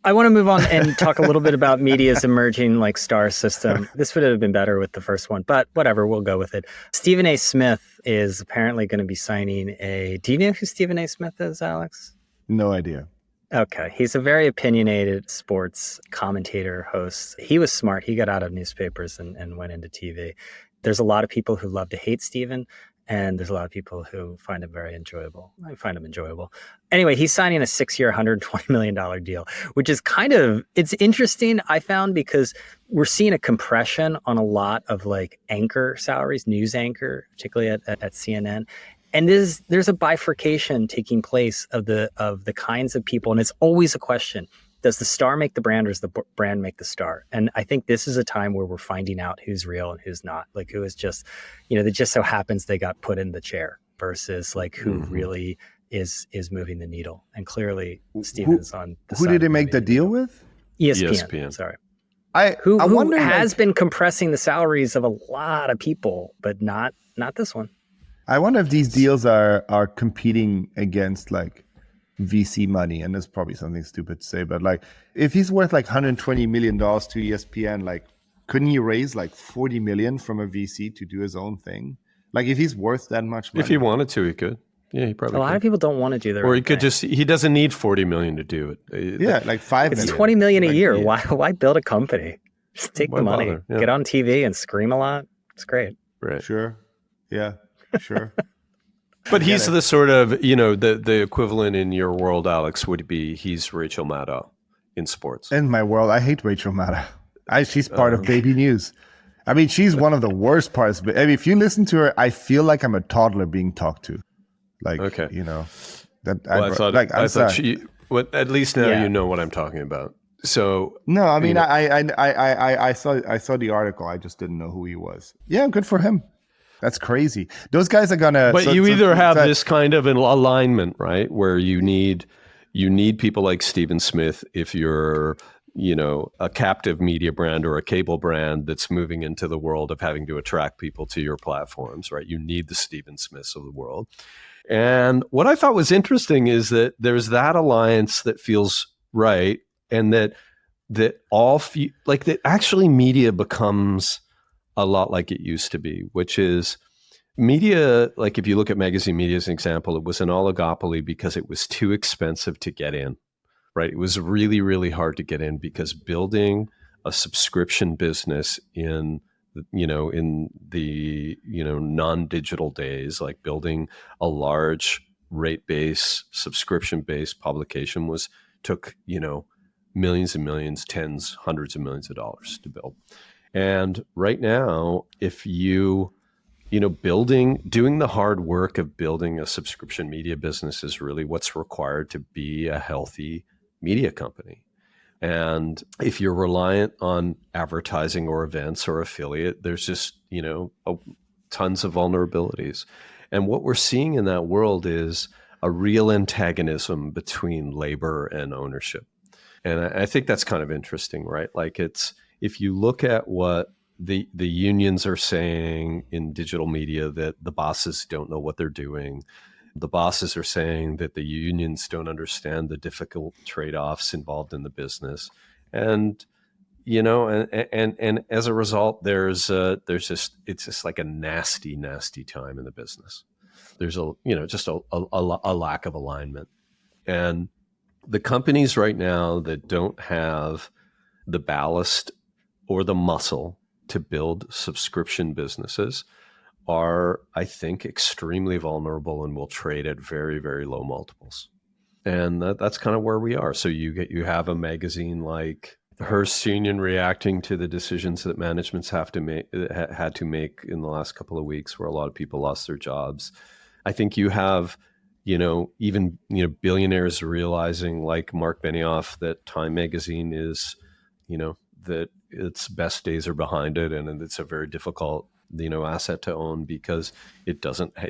I want to move on and talk a little bit about media's emerging like star system. This would have been better with the first one, but whatever, we'll go with it. Stephen A. Smith is apparently going to be signing do you know who Stephen A. Smith is, Alex? No idea. Okay. He's a very opinionated sports commentator, host. He was smart. He got out of newspapers and went into TV. There's a lot of people who love to hate Stephen. And there's a lot of people who find him very enjoyable. I find him enjoyable. Anyway, he's signing a 6-year, $120 million deal, which is it's interesting, I found, because we're seeing a compression on a lot of like anchor salaries, news anchor, particularly at CNN. And there's a bifurcation taking place of the kinds of people. And it's always a question. Does the star make the brand or does the brand make the star? And I think this is a time where we're finding out who's real and who's not, like who is just, that just so happens they got put in the chair versus like who really is moving the needle. And clearly Stephen's on the Who side did they of make the moving deal needle. with? ESPN. Sorry. Who wonder, has been compressing the salaries of a lot of people, but not this one. I wonder if these deals are competing against like VC money, and that's probably something stupid to say, but like if he's worth like $120 million to ESPN, like couldn't he raise like 40 million from a VC to do his own thing? Like if he's worth that much money, if he wanted to, he could. Yeah, he probably. A lot of people don't want to do their or own he could thing. he doesn't need 40 million to do it. Yeah, like 5 It's million. 20 million a year. Yeah. Why build a company? Just take Why the money, bother? Yeah. get on TV and scream a lot. It's great. Right. Sure. Yeah, sure. But he's the sort of, the equivalent in your world, Alex, would be he's Rachel Maddow in sports. In my world, I hate Rachel Maddow. She's part of Baby News. I mean, she's one of the worst parts. But I mean, if you listen to her, I feel like I'm a toddler being talked to. Like, Okay. that Well, I thought she. Well, at least now Yeah. you know what I'm talking about. So No, I mean, I saw the article. I just didn't know who he was. Yeah, good for him. That's crazy. Those guys are gonna. But you either have this kind of an alignment, right, where you need people like Stephen Smith if you're, a captive media brand or a cable brand that's moving into the world of having to attract people to your platforms, right? You need the Stephen Smiths of the world. And what I thought was interesting is that there's that alliance that feels right, and that actually media becomes a lot like it used to be, which is media. Like if you look at magazine media as an example, it was an oligopoly because it was too expensive to get in, right? It was really, really hard to get in because building a subscription business in in the, non-digital days, like building a large rate-based, subscription-based publication took, millions and millions, tens, hundreds of millions of dollars to build. And right now, if doing the hard work of building a subscription media business is really what's required to be a healthy media company. And if you're reliant on advertising or events or affiliate, there's just, tons of vulnerabilities. And what we're seeing in that world is a real antagonism between labor and ownership. And I think that's kind of interesting, right? Like if you look at what the unions are saying in digital media, that the bosses don't know what they're doing. The bosses are saying that the unions don't understand the difficult trade-offs involved in the business. And, and as a result, it's just like a nasty, nasty time in the business. There's just a lack of alignment. And the companies right now that don't have the ballast or the muscle to build subscription businesses are, I think, extremely vulnerable and will trade at very, very low multiples. And that's kind of where we are. So you have a magazine like Hearst Union reacting to the decisions that managements had to make in the last couple of weeks, where a lot of people lost their jobs. I think you have, even billionaires realizing, like Mark Benioff, that Time magazine is, that its best days are behind it, and it's a very difficult asset to own, because it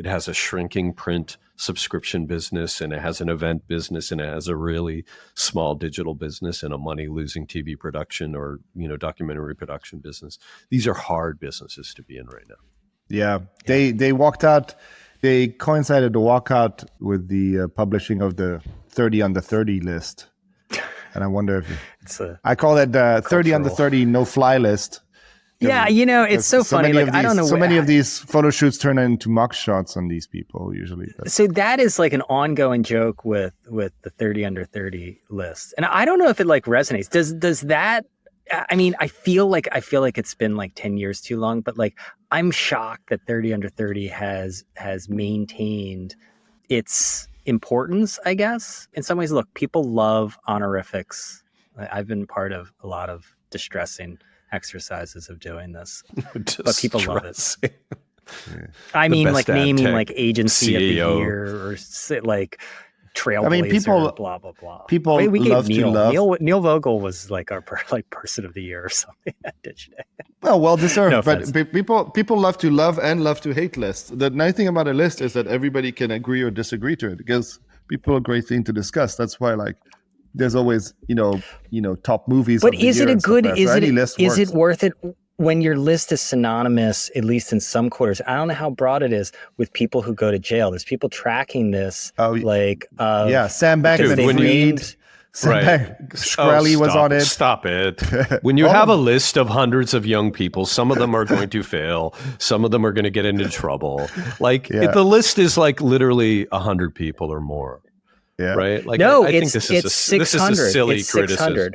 has a shrinking print subscription business, and it has an event business, and it has a really small digital business, and a money losing TV production or documentary production business. These are hard businesses to be in right now. Yeah. They walked out. They coincided the walkout with the publishing of the 30 under 30 list. And I wonder if I call that the 30 under 30 no fly list. Yeah, it's so funny. Like, I don't know. So many of these photo shoots turn into mug shots on these people usually. So that is like an ongoing joke with the 30 under 30 list. And I don't know if it like resonates. Does that, I mean, I feel like it's been like 10 years too long, but like I'm shocked that 30 under 30 has maintained its importance, I guess. In some ways, look, people love honorifics. I've been part of a lot of distressing exercises of doing this, but people love it. I mean, like naming like agency CEO of the year or like trailblazer, people, blah blah blah. People we gave love Neil. to love. Neil Vogel was like our person of the year or something at Digiday. Well deserved. No but people love to love and love to hate lists. The nice thing about a list is that everybody can agree or disagree to it, because people are a great thing to discuss. That's why like there's always top movies. But is it a good? Is it worth it when your list is synonymous, at least in some quarters? I don't know how broad it is with people who go to jail. There's people tracking this. Sam Bankman-Fried. Shkreli was on it. Stop it. When you have a list of hundreds of young people, some of them are going to fail. Some of them are going to get into trouble. Like the list is like literally 100 people or more. Yeah. Right. Like no, I think this is a silly criticism.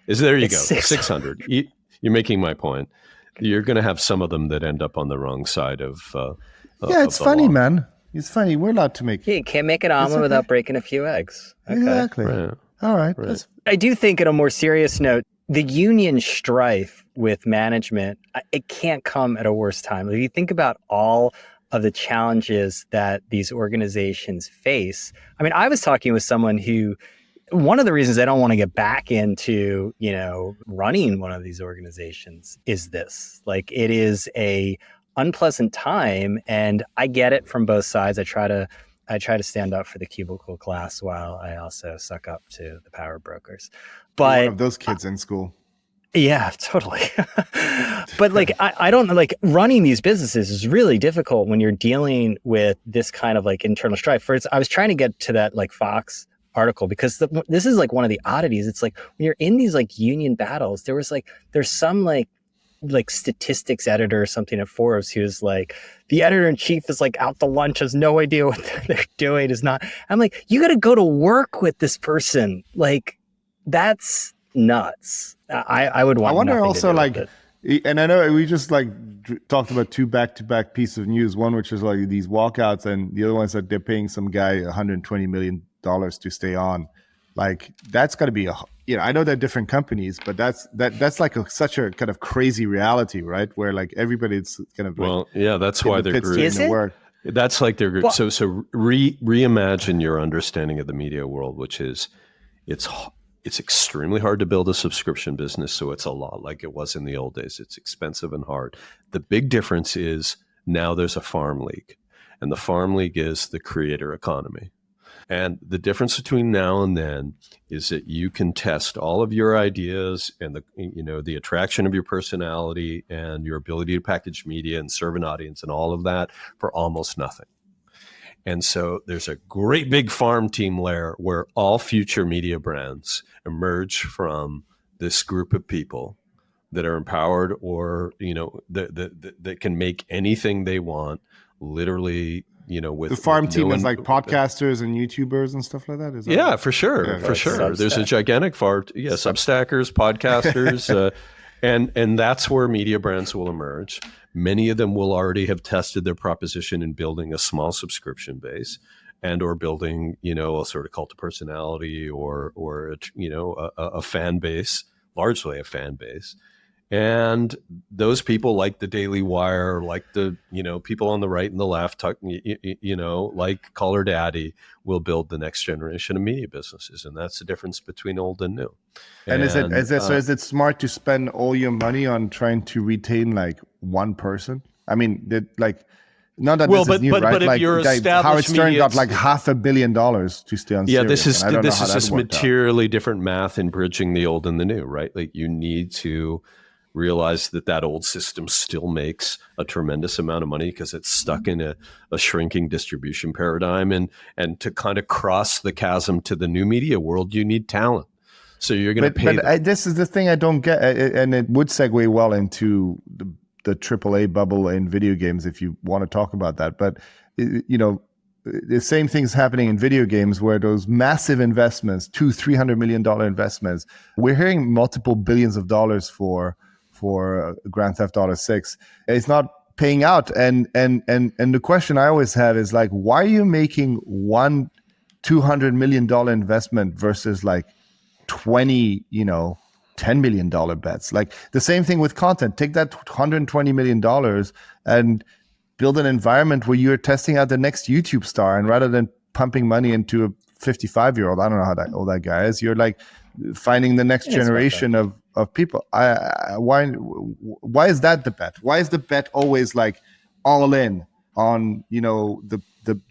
There you go. 600. You're making my point. You're going to have some of them that end up on the wrong side of. It's funny, man. It's funny. We're allowed to make. Yeah, you can't make an omelet without breaking a few eggs. Okay. Exactly. Right. All right. I do think, on a more serious note, the union strife with management, it can't come at a worse time. If you think about all of the challenges that these organizations face. I mean, I was talking with someone who, one of the reasons I don't want to get back into, running one of these organizations is this. Like, it is a unpleasant time, and I get it from both sides. I try to stand up for the cubicle class while I also suck up to the power brokers. But one of those kids in school. Yeah, totally. But like, I don't know, like running these businesses is really difficult when you're dealing with this kind of like internal strife. First, I was trying to get to that like Fox article, because this is like one of the oddities. It's like when you're in these like union battles, there's some like statistics editor or something at Forbes who's like, the editor in chief is like out to lunch, has no idea what they're doing. I'm like, you got to go to work with this person. Like, that's nuts. I would want. I wonder also, like, And I know we just like talked about two back-to-back pieces of news. One, which is like these walkouts, and the other one is that they're paying some guy $120 million to stay on. Like that's got to be I know they're different companies, but that's like such a kind of crazy reality, right? Where like everybody's kind of that's why they're Is it? work. That's like their group. So reimagine your understanding of the media world, which is it's extremely hard to build a subscription business. So it's a lot like it was in the old days. It's expensive and hard. The big difference is now there's a farm league, and the farm league is the creator economy. And the difference between now and then is that you can test all of your ideas and the attraction of your personality and your ability to package media and serve an audience and all of that for almost nothing. And so there's a great big farm team layer where all future media brands emerge from this group of people that are empowered or, that can make anything they want, literally, with the farm team is like podcasters and YouTubers and stuff like that. Is that right? For sure. Yeah, for sure. Substack. There's a gigantic farm. Yeah. Substackers, podcasters, and that's where media brands will emerge. Many of them will already have tested their proposition in building a small subscription base and or building, a sort of cult of personality or a fan base, largely a fan base. And those people, like the Daily Wire, like the people on the right and the left, like Call Daddy, will build the next generation of media businesses, and that's the difference between old and new. And is it smart to spend all your money on trying to retain like one person? I mean, not that this is new, right? But if you're established, Howard Stern got like $500 million to stay on. Yeah, Sirius, this is just materially different math in bridging the old and the new, right? Like you need to realize that old system still makes a tremendous amount of money because it's stuck in a shrinking distribution paradigm. And to kind of cross the chasm to the new media world, you need talent. So you're going to pay. But this is the thing I don't get. And it would segue well into the AAA bubble in video games if you want to talk about that. But, the same thing's happening in video games where those massive investments, $200-300 million investments, we're hearing multiple billions of dollars for Grand Theft Auto 6. It's not paying out. And the question I always have is like, why are you making one $200 million investment versus like 20, $10 million bets? Like the same thing with content. Take that $120 million and build an environment where you're testing out the next YouTube star. And rather than pumping money into a 55-year-old, I don't know how old that guy is, you're like finding the next generation of people. Why is that the bet? Why is the bet always like all in on the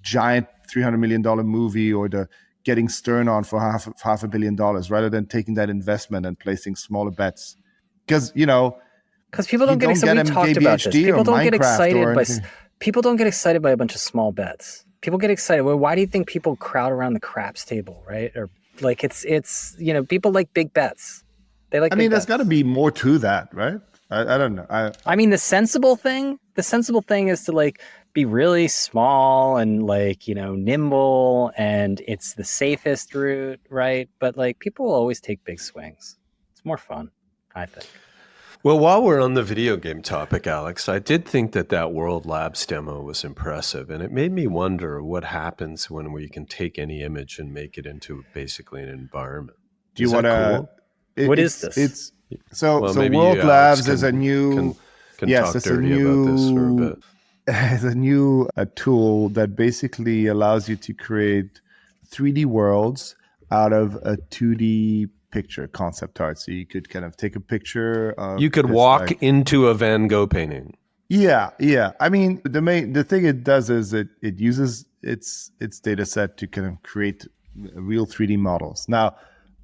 giant $300 million movie or the getting Stern on for half $1 billion rather than taking that investment and placing smaller bets? Because people don't get excited. We talked about this. People don't get excited people don't get excited by a bunch of small bets. People get excited. Well, why do you think people crowd around the craps table, right? Or like it's people like big bets. They like. There's got to be more to that, right? I don't know. I mean, the sensible thing is to like be really small and like nimble, and it's the safest route, right? But like people will always take big swings. It's more fun, I think. Well, while we're on the video game topic, Alex, I did think that World Labs demo was impressive, and it made me wonder what happens when we can take any image and make it into basically an environment. Do you want to? Cool? What is this? So World Labs is a new. It's a new. It's a new tool that basically allows you to create 3D worlds out of a 2D picture concept art. So you could kind of take a picture. You could walk into a Van Gogh painting. Yeah. I mean, the thing it does is it uses its data set to kind of create real 3D models. Now,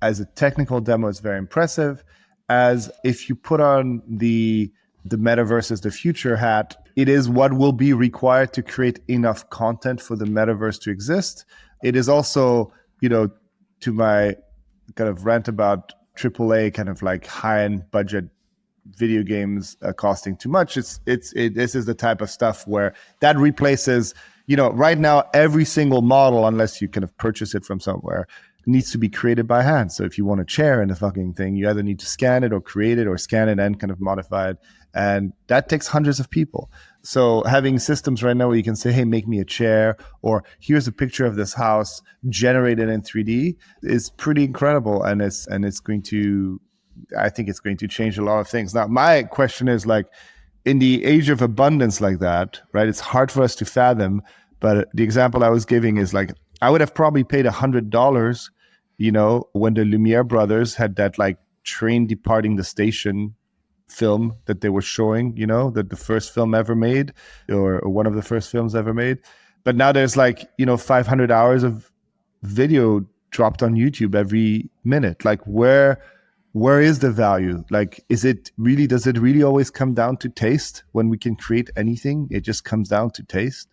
as a technical demo, it's very impressive. As if you put on the metaverse as the future hat, it is what will be required to create enough content for the metaverse to exist. It is also, to my kind of rant about AAA kind of like high-end budget video games costing too much. This is the type of stuff where that replaces, right now every single model, unless you kind of purchase it from somewhere, needs to be created by hand. So if you want a chair in the fucking thing, you either need to scan it or create it or scan it and kind of modify it. And that takes hundreds of people. So having systems right now where you can say, hey, make me a chair, or here's a picture of this house generated in 3D is pretty incredible. And it's going to, I think it's going to change a lot of things. Now, my question is like, in the age of abundance like that, right? It's hard for us to fathom, but the example I was giving is like, I would have probably paid $100, when the Lumiere brothers had that like train departing the station film that they were showing, that the first film ever made, or one of the first films ever made. But now there's like, 500 hours of video dropped on YouTube every minute. Like where is the value? Like, does it really always come down to taste? When we can create anything, it just comes down to taste.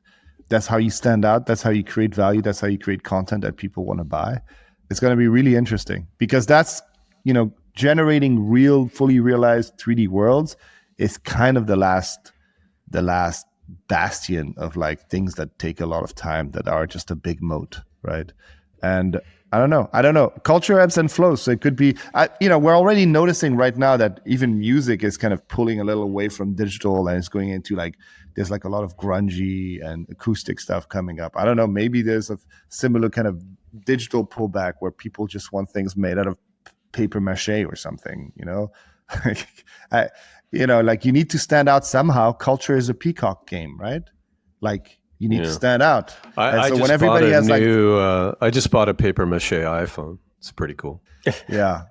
That's how you stand out. That's how you create value. That's how you create content that people want to buy. It's going to be really interesting because that's, generating real, fully realized 3D worlds is kind of the last bastion of like things that take a lot of time that are just a big moat, right? And I don't know. Culture ebbs and flows. So it could be, we're already noticing right now that even music is kind of pulling a little away from digital and it's going into like, there's like a lot of grungy and acoustic stuff coming up. I don't know. Maybe there's a similar kind of digital pullback where people just want things made out of paper mache or something, like you need to stand out somehow. Culture is a peacock game, right? Like you need to stand out. I just bought a paper mache iPhone. It's pretty cool. Yeah.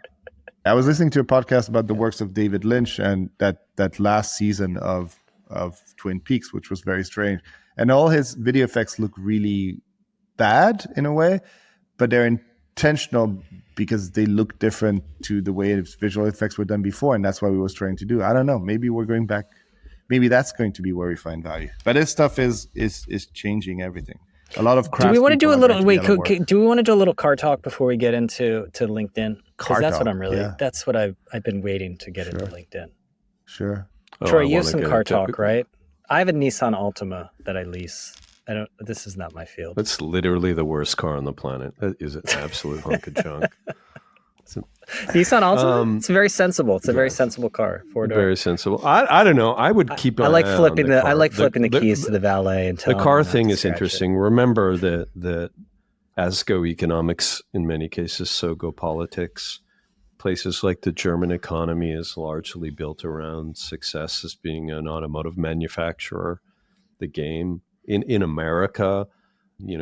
I was listening to a podcast about the works of David Lynch and that last season of Twin Peaks, which was very strange. And all his video effects look really bad in a way, but they're intentional because they look different to the way his visual effects were done before. And that's what we was trying to do. I don't know. Maybe we're going back. Maybe that's going to be where we find value. But this stuff is changing everything. A lot of crafts. Do we want to do a little? Do we want to do a little car talk before we get into LinkedIn? Because that's what I'm really. Yeah. That's what I've been waiting to get into LinkedIn. Sure. Troy, you have some car talk, right? I have a Nissan Altima that I lease. This is not my field. That's literally the worst car on the planet. That is an absolute hunk of junk. Nissan Altima. It's very sensible. It's a very sensible car. Four-door. Very sensible. I don't know. I would keep. I like flipping the. I like flipping the keys to the valet and the car thing is interesting. Remember that as go economics in many cases, so go politics. Places like the German economy is largely built around success as being an automotive manufacturer. The game in America,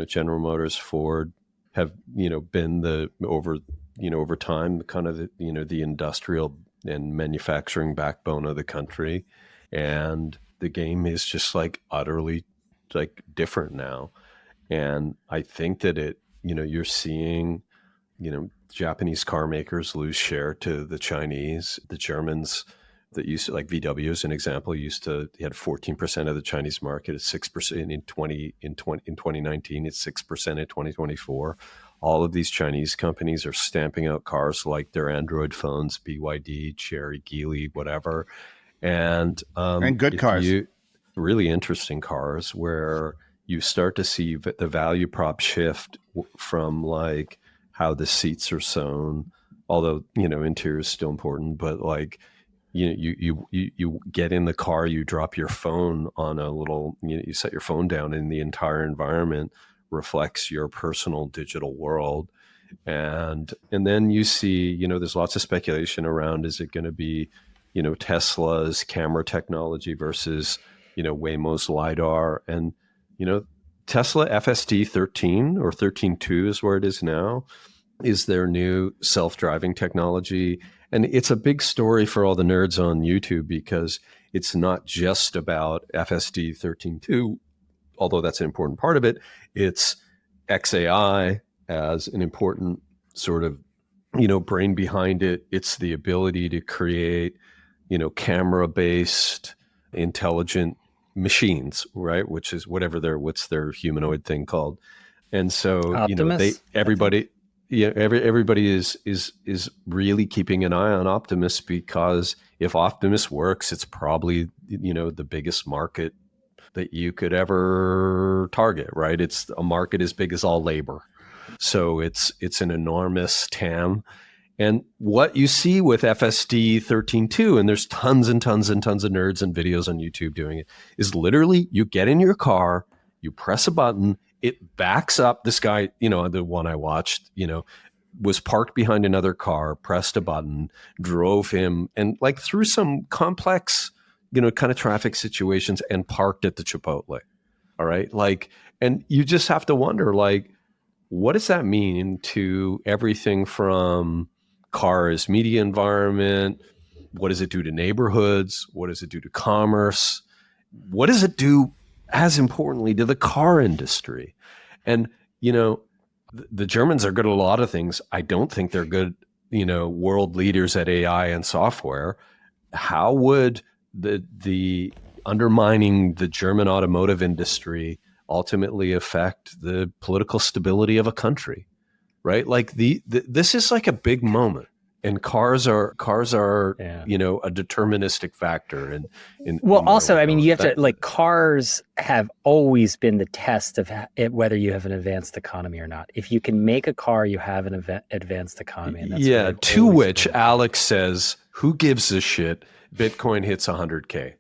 General Motors, Ford have been over time kind of the industrial and manufacturing backbone of the country, and the game is just like utterly like different now. And I think that you're seeing Japanese car makers lose share to the Chinese. The Germans that used to, like VW as an example, had 14% of the Chinese market. It's 6% in 2019. It's 6% in 2024. All of these Chinese companies are stamping out cars like their Android phones, BYD, Chery, Geely, whatever, and good cars. Really interesting cars where you start to see the value prop shift from like how the seats are sewn, although interior is still important, but like you get in the car, you drop your phone on a little, you set your phone down, and the entire environment reflects your personal digital world. And then you see, there's lots of speculation around, is it going to be, Tesla's camera technology versus, Waymo's LiDAR, and, Tesla FSD 13 or 13.2 is where it is now, is their new self-driving technology. And it's a big story for all the nerds on YouTube because it's not just about FSD 13.2, although that's an important part of it. It's XAI as an important sort of, brain behind it. It's the ability to create, camera-based intelligent machines, right? Which is what's their humanoid thing called. And so, Optimus, everybody is really keeping an eye on Optimus, because if Optimus works, it's probably, the biggest market that you could ever target, right? It's a market as big as all labor. So it's an enormous TAM. And what you see with FSD 13.2, and there's tons and tons and tons of nerds and videos on YouTube doing it, is literally you get in your car, you press a button, it backs up. This guy, the one I watched, was parked behind another car, pressed a button, drove him, and like through some complex, kind of traffic situations, and parked at the Chipotle. All right. Like, and you just have to wonder, like, what does that mean to everything from cars, media environment? What does it do to neighborhoods? What does it do to commerce? What does it do, as importantly, to the car industry? And, the Germans are good at a lot of things. I don't think they're good, world leaders at AI and software. How would the undermining the German automotive industry ultimately affect the political stability of a country? Right? Like this is like a big moment, and cars are a deterministic factor. Well, also, I mean, you have to, like, cars have always been the test of whether you have an advanced economy or not. If you can make a car, you have an advanced economy. And that's to which Alex says, "Who gives a shit? Bitcoin hits 100K."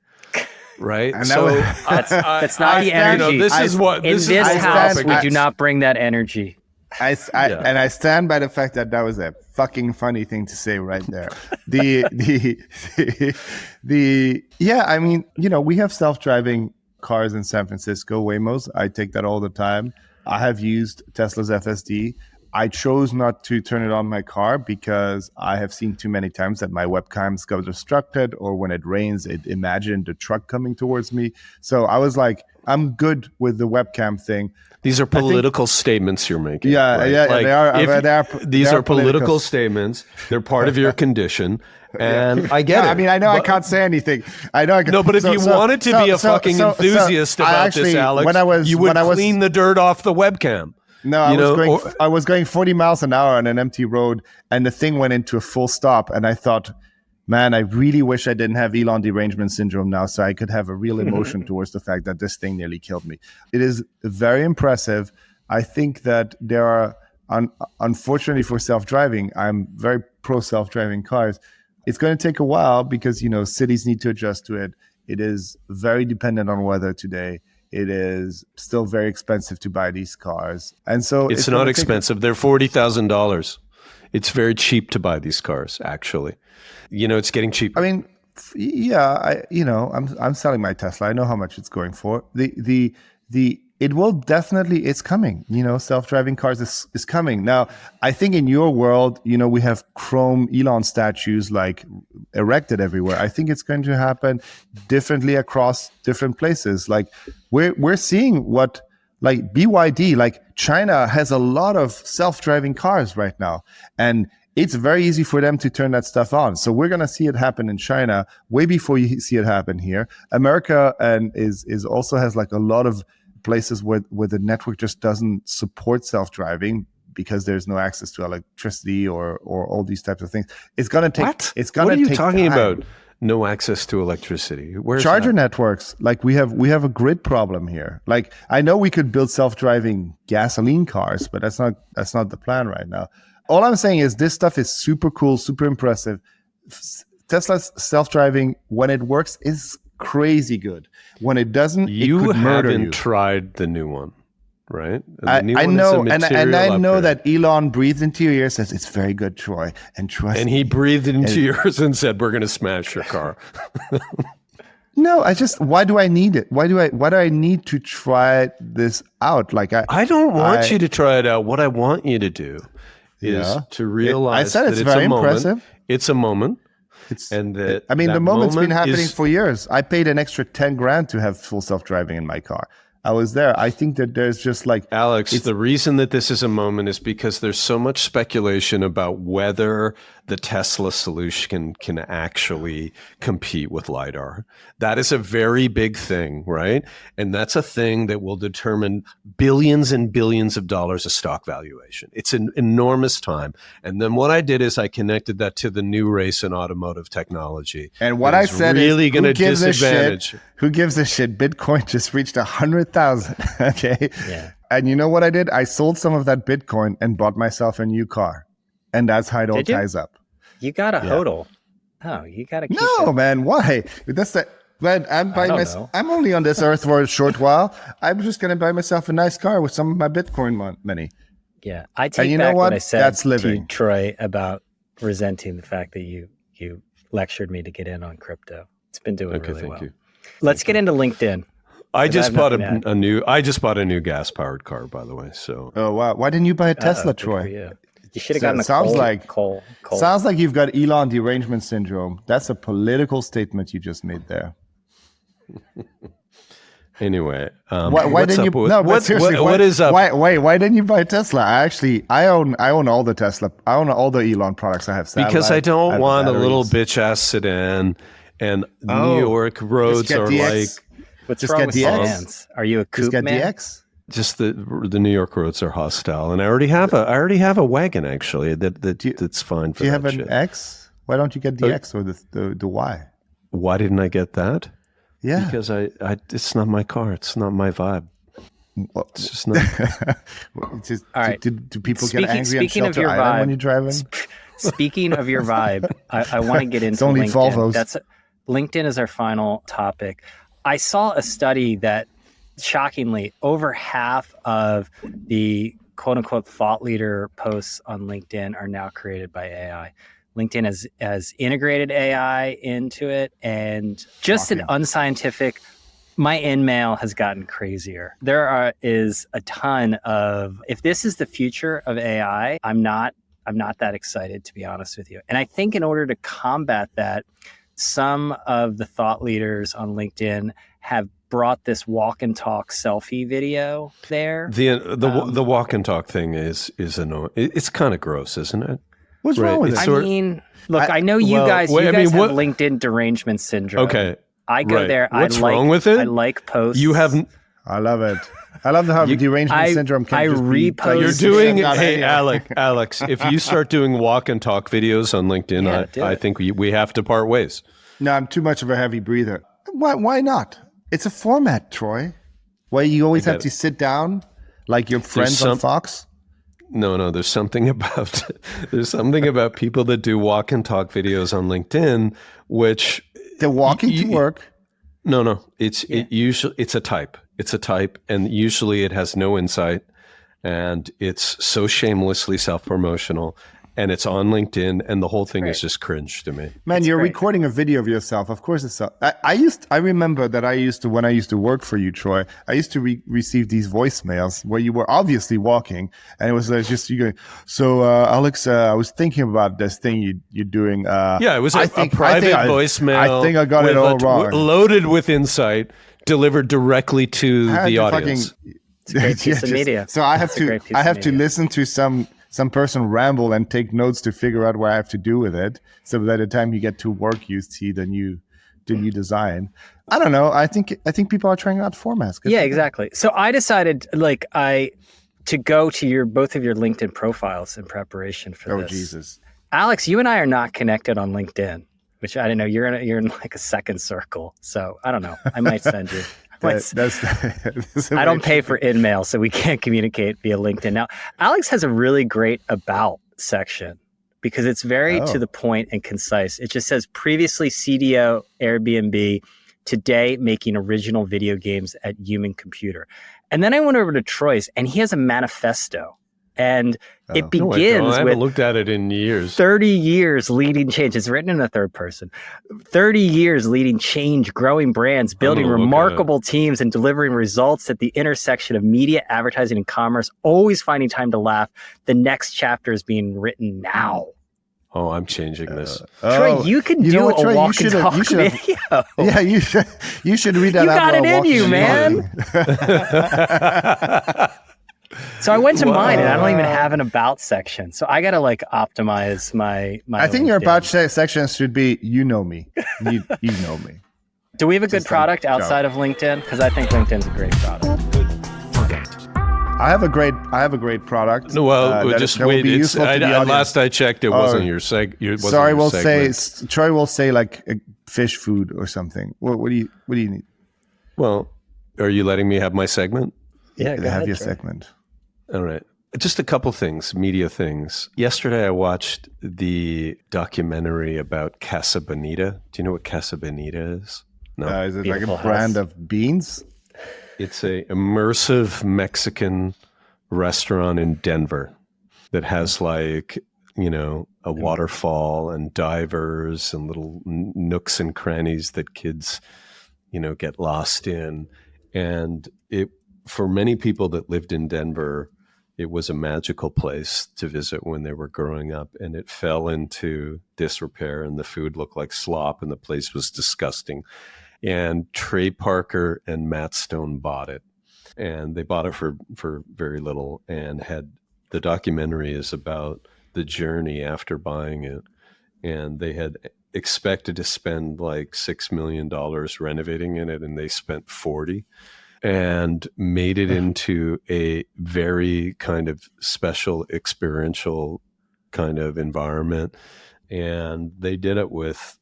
Right. And so that's not the energy. This is what in this house we do not bring that energy. And I stand by the fact that was a fucking funny thing to say right there. I mean, we have self-driving cars in San Francisco, Waymos. I take that all the time. I have used Tesla's FSD. I chose not to turn it on my car because I have seen too many times that my webcams got obstructed, or when it rains, it imagined a truck coming towards me. So I was like, I'm good with the webcam thing. These are political statements you're making. Yeah, right? yeah, like, these are political statements. They're part of your condition. And I get it. I mean, I know I can't say anything. I know I can. No, but if you wanted to be a fucking enthusiast about this, Alex, you would clean the dirt off the webcam. No, I was going 40 miles an hour on an empty road, and the thing went into a full stop. And I thought, man, I really wish I didn't have Elon derangement syndrome now, so I could have a real emotion towards the fact that this thing nearly killed me. It is very impressive. I think that there are, unfortunately for self-driving, I'm very pro self-driving cars. It's going to take a while because, cities need to adjust to it. It is very dependent on weather today. It is still very expensive to buy these cars. And so it's not expensive. They're $40,000. It's very cheap to buy these cars, actually. It's getting cheaper. I mean, yeah, I'm selling my Tesla. I know how much it's going for. It will definitely, it's coming. Self-driving cars is coming. Now, I think in your world, we have chrome Elon statues like erected everywhere. I think it's going to happen differently across different places. Like we're seeing what, like BYD, like China has a lot of self-driving cars right now. And it's very easy for them to turn that stuff on. So we're going to see it happen in China way before you see it happen here. America is also has like a lot of places where the network just doesn't support self-driving because there's no access to electricity or all these types of things. It's going to take. What? It's going to take. What are you talking time. about? No access to electricity. Where's charger that? Networks? Like we have a grid problem here. Like I know we could build self-driving gasoline cars, but that's not the plan right now. All I'm saying is this stuff is super cool, super impressive. Tesla's self-driving, when it works, is crazy good. When it doesn't, it could murder you. You haven't tried the new one, right? I know, and I know that Elon breathed into your ear, says it's very good, Troy, and trust me. And he breathed into yours and said, "We're going to smash your car." No, why do I need it? Why do I need to try this out? Like I don't want you to try it out. What I want you to do is to realize I said it's that very a moment. impressive. It's a moment. The moment's been happening for years. I paid an extra $10,000 to have full self-driving in my car. I was there. I think that there's just like Alex, the reason that this is a moment is because there's so much speculation about whether the Tesla solution can actually compete with LiDAR. That is a very big thing, right? And that's a thing that will determine billions and billions of dollars of stock valuation. It's an enormous time. And then what I did is I connected that to the new race in automotive technology. And what I said really is, going to disadvantage. Who gives a shit? Bitcoin just reached 100,000. Okay. Yeah. And you know what I did? I sold some of that Bitcoin and bought myself a new car. And that's how it all ties up. You got a hodl. Oh, you got to keep No, man. Why? That's the... Man, I'm only on this earth for a short while. I'm just going to buy myself a nice car with some of my Bitcoin money. Yeah. I take back what I said That's living. to Troy about resenting the fact that you lectured me to get in on crypto. It's been doing really well. You. Let's get into LinkedIn. I just bought a new gas-powered car, by the way. So. Oh wow! Why didn't you buy a Tesla, Troy? You should have gotten a coal. Sounds like you've got Elon derangement syndrome. That's a political statement you just made there. Anyway, why didn't you? What is up? Why didn't you buy Tesla? I own all the Tesla. I own all the Elon products. I have because I don't want a little bitch ass sedan, and New York roads are like. What's wrong with sedans? Are you a coupe man? DX? Just the New York roads are hostile, and I already have a wagon actually that's fine for that. Do you have an shit. X? Why don't you get the X or the Y? Why didn't I get that? Yeah, because I it's not my car. It's not my vibe. It's just not. All right. Do people get angry on Shelter Island when you're driving? Speaking of your vibe, I want to get into it's only LinkedIn. Volvos. LinkedIn is our final topic. I saw a study that, shockingly, over half of the quote-unquote thought leader posts on LinkedIn are now created by AI. LinkedIn has integrated AI into it, and just an unscientific. My InMail has gotten crazier. There is a ton of. If this is the future of AI, I'm not that excited, to be honest with you. And I think in order to combat that, some of the thought leaders on LinkedIn have brought this walk and talk selfie video there. The walk and talk thing is annoying. It's kind of gross, isn't it? What's wrong with it? I know you guys have LinkedIn derangement syndrome. Okay. I go there. What's wrong with it? I like posts. You haven't. I love it. I love how derangement syndrome can just repost. You're doing. Hey, Alex. If you start doing walk and talk videos on LinkedIn, I think we have to part ways. No, I'm too much of a heavy breather. Why not? It's a format, Troy. Why you always have to sit down like your friends on Fox? No. There's something about people that do walk and talk videos on LinkedIn, which they're walking to work. No. It's a type. It's a type, and usually it has no insight, and it's so shamelessly self-promotional. And it's on LinkedIn, and the whole thing is just cringe to me. Man, you're recording a video of yourself. Of course, it's. I remember that when I used to work for you, Troy. I used to receive these voicemails where you were obviously walking, and it was just you going. So, Alex, I was thinking about this thing you're doing. It was a private voicemail. I think I got it all wrong. Loaded with insight, delivered directly to the audience. It's a great piece of media. So I have to listen to some person ramble and take notes to figure out what I have to do with it. So by the time you get to work, you see the new design. I don't know. I think people are trying out formats. Yeah, exactly. So I decided to go to both of your LinkedIn profiles in preparation for this. Oh, Jesus. Alex, you and I are not connected on LinkedIn, which I don't know. You're in like a second circle. So I don't know. I might send you. I don't pay for InMail, so we can't communicate via LinkedIn. Now, Alex has a really great about section because it's very to the point and concise. It just says previously CDO Airbnb, today making original video games at Human Computer. And then I went over to Troy's, and he has a manifesto. And it begins I haven't with looked at it in years. 30 years leading change. It's written in the third person. 30 years leading change, growing brands, building remarkable teams, and delivering results at the intersection of media, advertising, and commerce, always finding time to laugh. The next chapter is being written now. Oh, I'm changing this. Troy, you can do a walk and talk video. Yeah, you should read that out. You got it in you, man. So I went to mine, and I don't even have an about section. So I got to like optimize my. I think your about section should be, you know me. You know me. Do we have a good product outside of LinkedIn? Because I think LinkedIn's a great product. I have a great product. No, well, just wait. Last I checked, it wasn't your segment. Sorry, Troy will say like fish food or something. What do you need? Well, are you letting me have my segment? Yeah, go ahead, your Troy. segment. All right. Just a couple things, media things. Yesterday, I watched the documentary about Casa Bonita. Do you know what Casa Bonita is? No. Is it like a brand of beans? It's a immersive Mexican restaurant in Denver that has like, a waterfall and divers and little nooks and crannies that kids, get lost in. And for many people that lived in Denver, it was a magical place to visit when they were growing up, and it fell into disrepair, and the food looked like slop, and the place was disgusting. And Trey Parker and Matt Stone bought it, and they bought it for very little. And the documentary is about the journey after buying it, and they had expected to spend like $6 million renovating in it, and they spent 40. And made it into a very kind of special experiential kind of environment. And they did it with,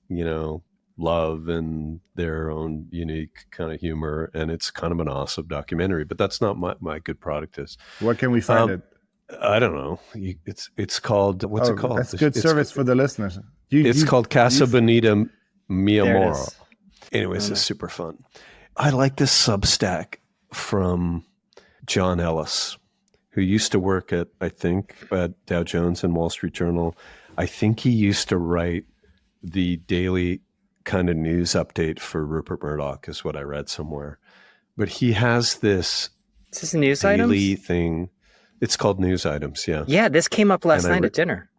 love and their own unique kind of humor. And it's kind of an awesome documentary, but that's not my good product is. Where can we find it? I don't know. It's called, what's it called? That's good service for the listeners. It's called Casa Bonita Mi Amor. Anyways, it's super fun. I like this Substack from John Ellis, who used to work at Dow Jones and Wall Street Journal. I think he used to write the daily kind of news update for Rupert Murdoch, is what I read somewhere. But he has this news daily items thing. It's called News Items, yeah. Yeah, this came up last night at dinner.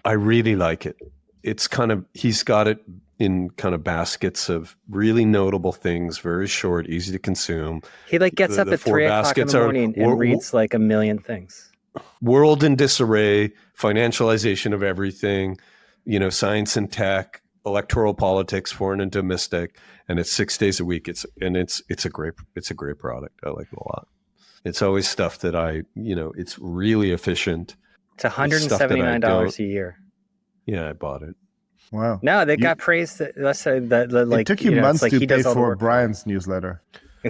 I really like it. It's kind of, he's got it in kind of baskets of really notable things, very short, easy to consume. He like gets up at 3 o'clock in the morning and reads like a million things. World in disarray, financialization of everything, science and tech, electoral politics, foreign and domestic, and it's 6 days a week. It's a great product. I like it a lot. It's always stuff that it's really efficient. It's $179 a year. Yeah, I bought it. Wow. No, they got praised. Let's say that like it took you months like to pay for Brian's newsletter.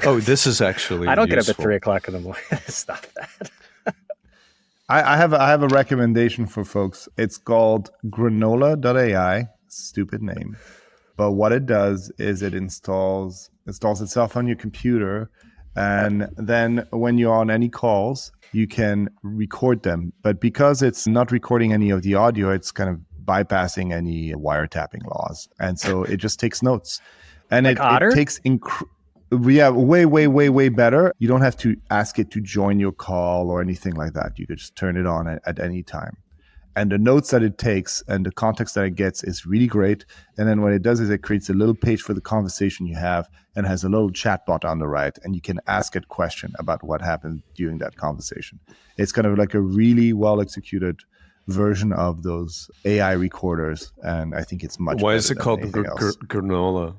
Oh, this is actually I don't useful. get up at 3 o'clock in the morning. Stop that. I have a recommendation for folks. It's called Granola.ai. Stupid name. But what it does is it installs itself on your computer, and then when you're on any calls, you can record them. But because it's not recording any of the audio, it's kind of bypassing any wiretapping laws, and so it just takes notes, and like it takes way better. You don't have to ask it to join your call or anything like that. You could just turn it on at any time, and the notes that it takes and the context that it gets is really great. And then what it does is it creates a little page for the conversation you have and has a little chat bot on the right, and you can ask it question about what happened during that conversation. It's kind of like a really well executed version of those AI recorders, and I think it's much. Why is it called Granola?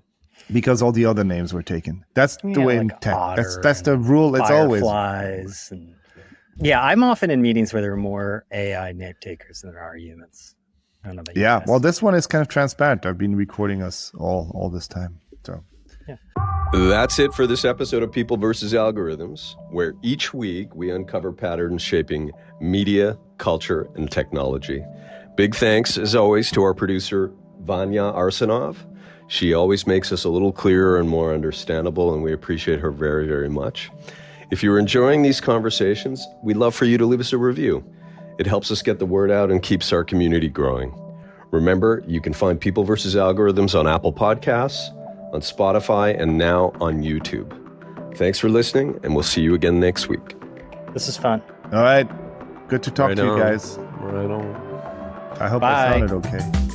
Because all the other names were taken. That's the way in tech. That's the rule. It's always fireflies. And yeah, I'm often in meetings where there are more AI name takers than there are humans. I don't know about you guys. Well, this one is kind of transparent. I've been recording us all this time. So yeah. That's it for this episode of People vs. Algorithms, where each week we uncover patterns shaping media, culture, and technology. Big thanks, as always, to our producer, Vanya Arsenov. She always makes us a little clearer and more understandable, and we appreciate her very, very much. If you're enjoying these conversations, we'd love for you to leave us a review. It helps us get the word out and keeps our community growing. Remember, you can find People vs. Algorithms on Apple Podcasts, on Spotify, and now on YouTube. Thanks for listening, and we'll see you again next week. This is fun. All right. Good to talk to you guys. Right on. I hope I sounded okay.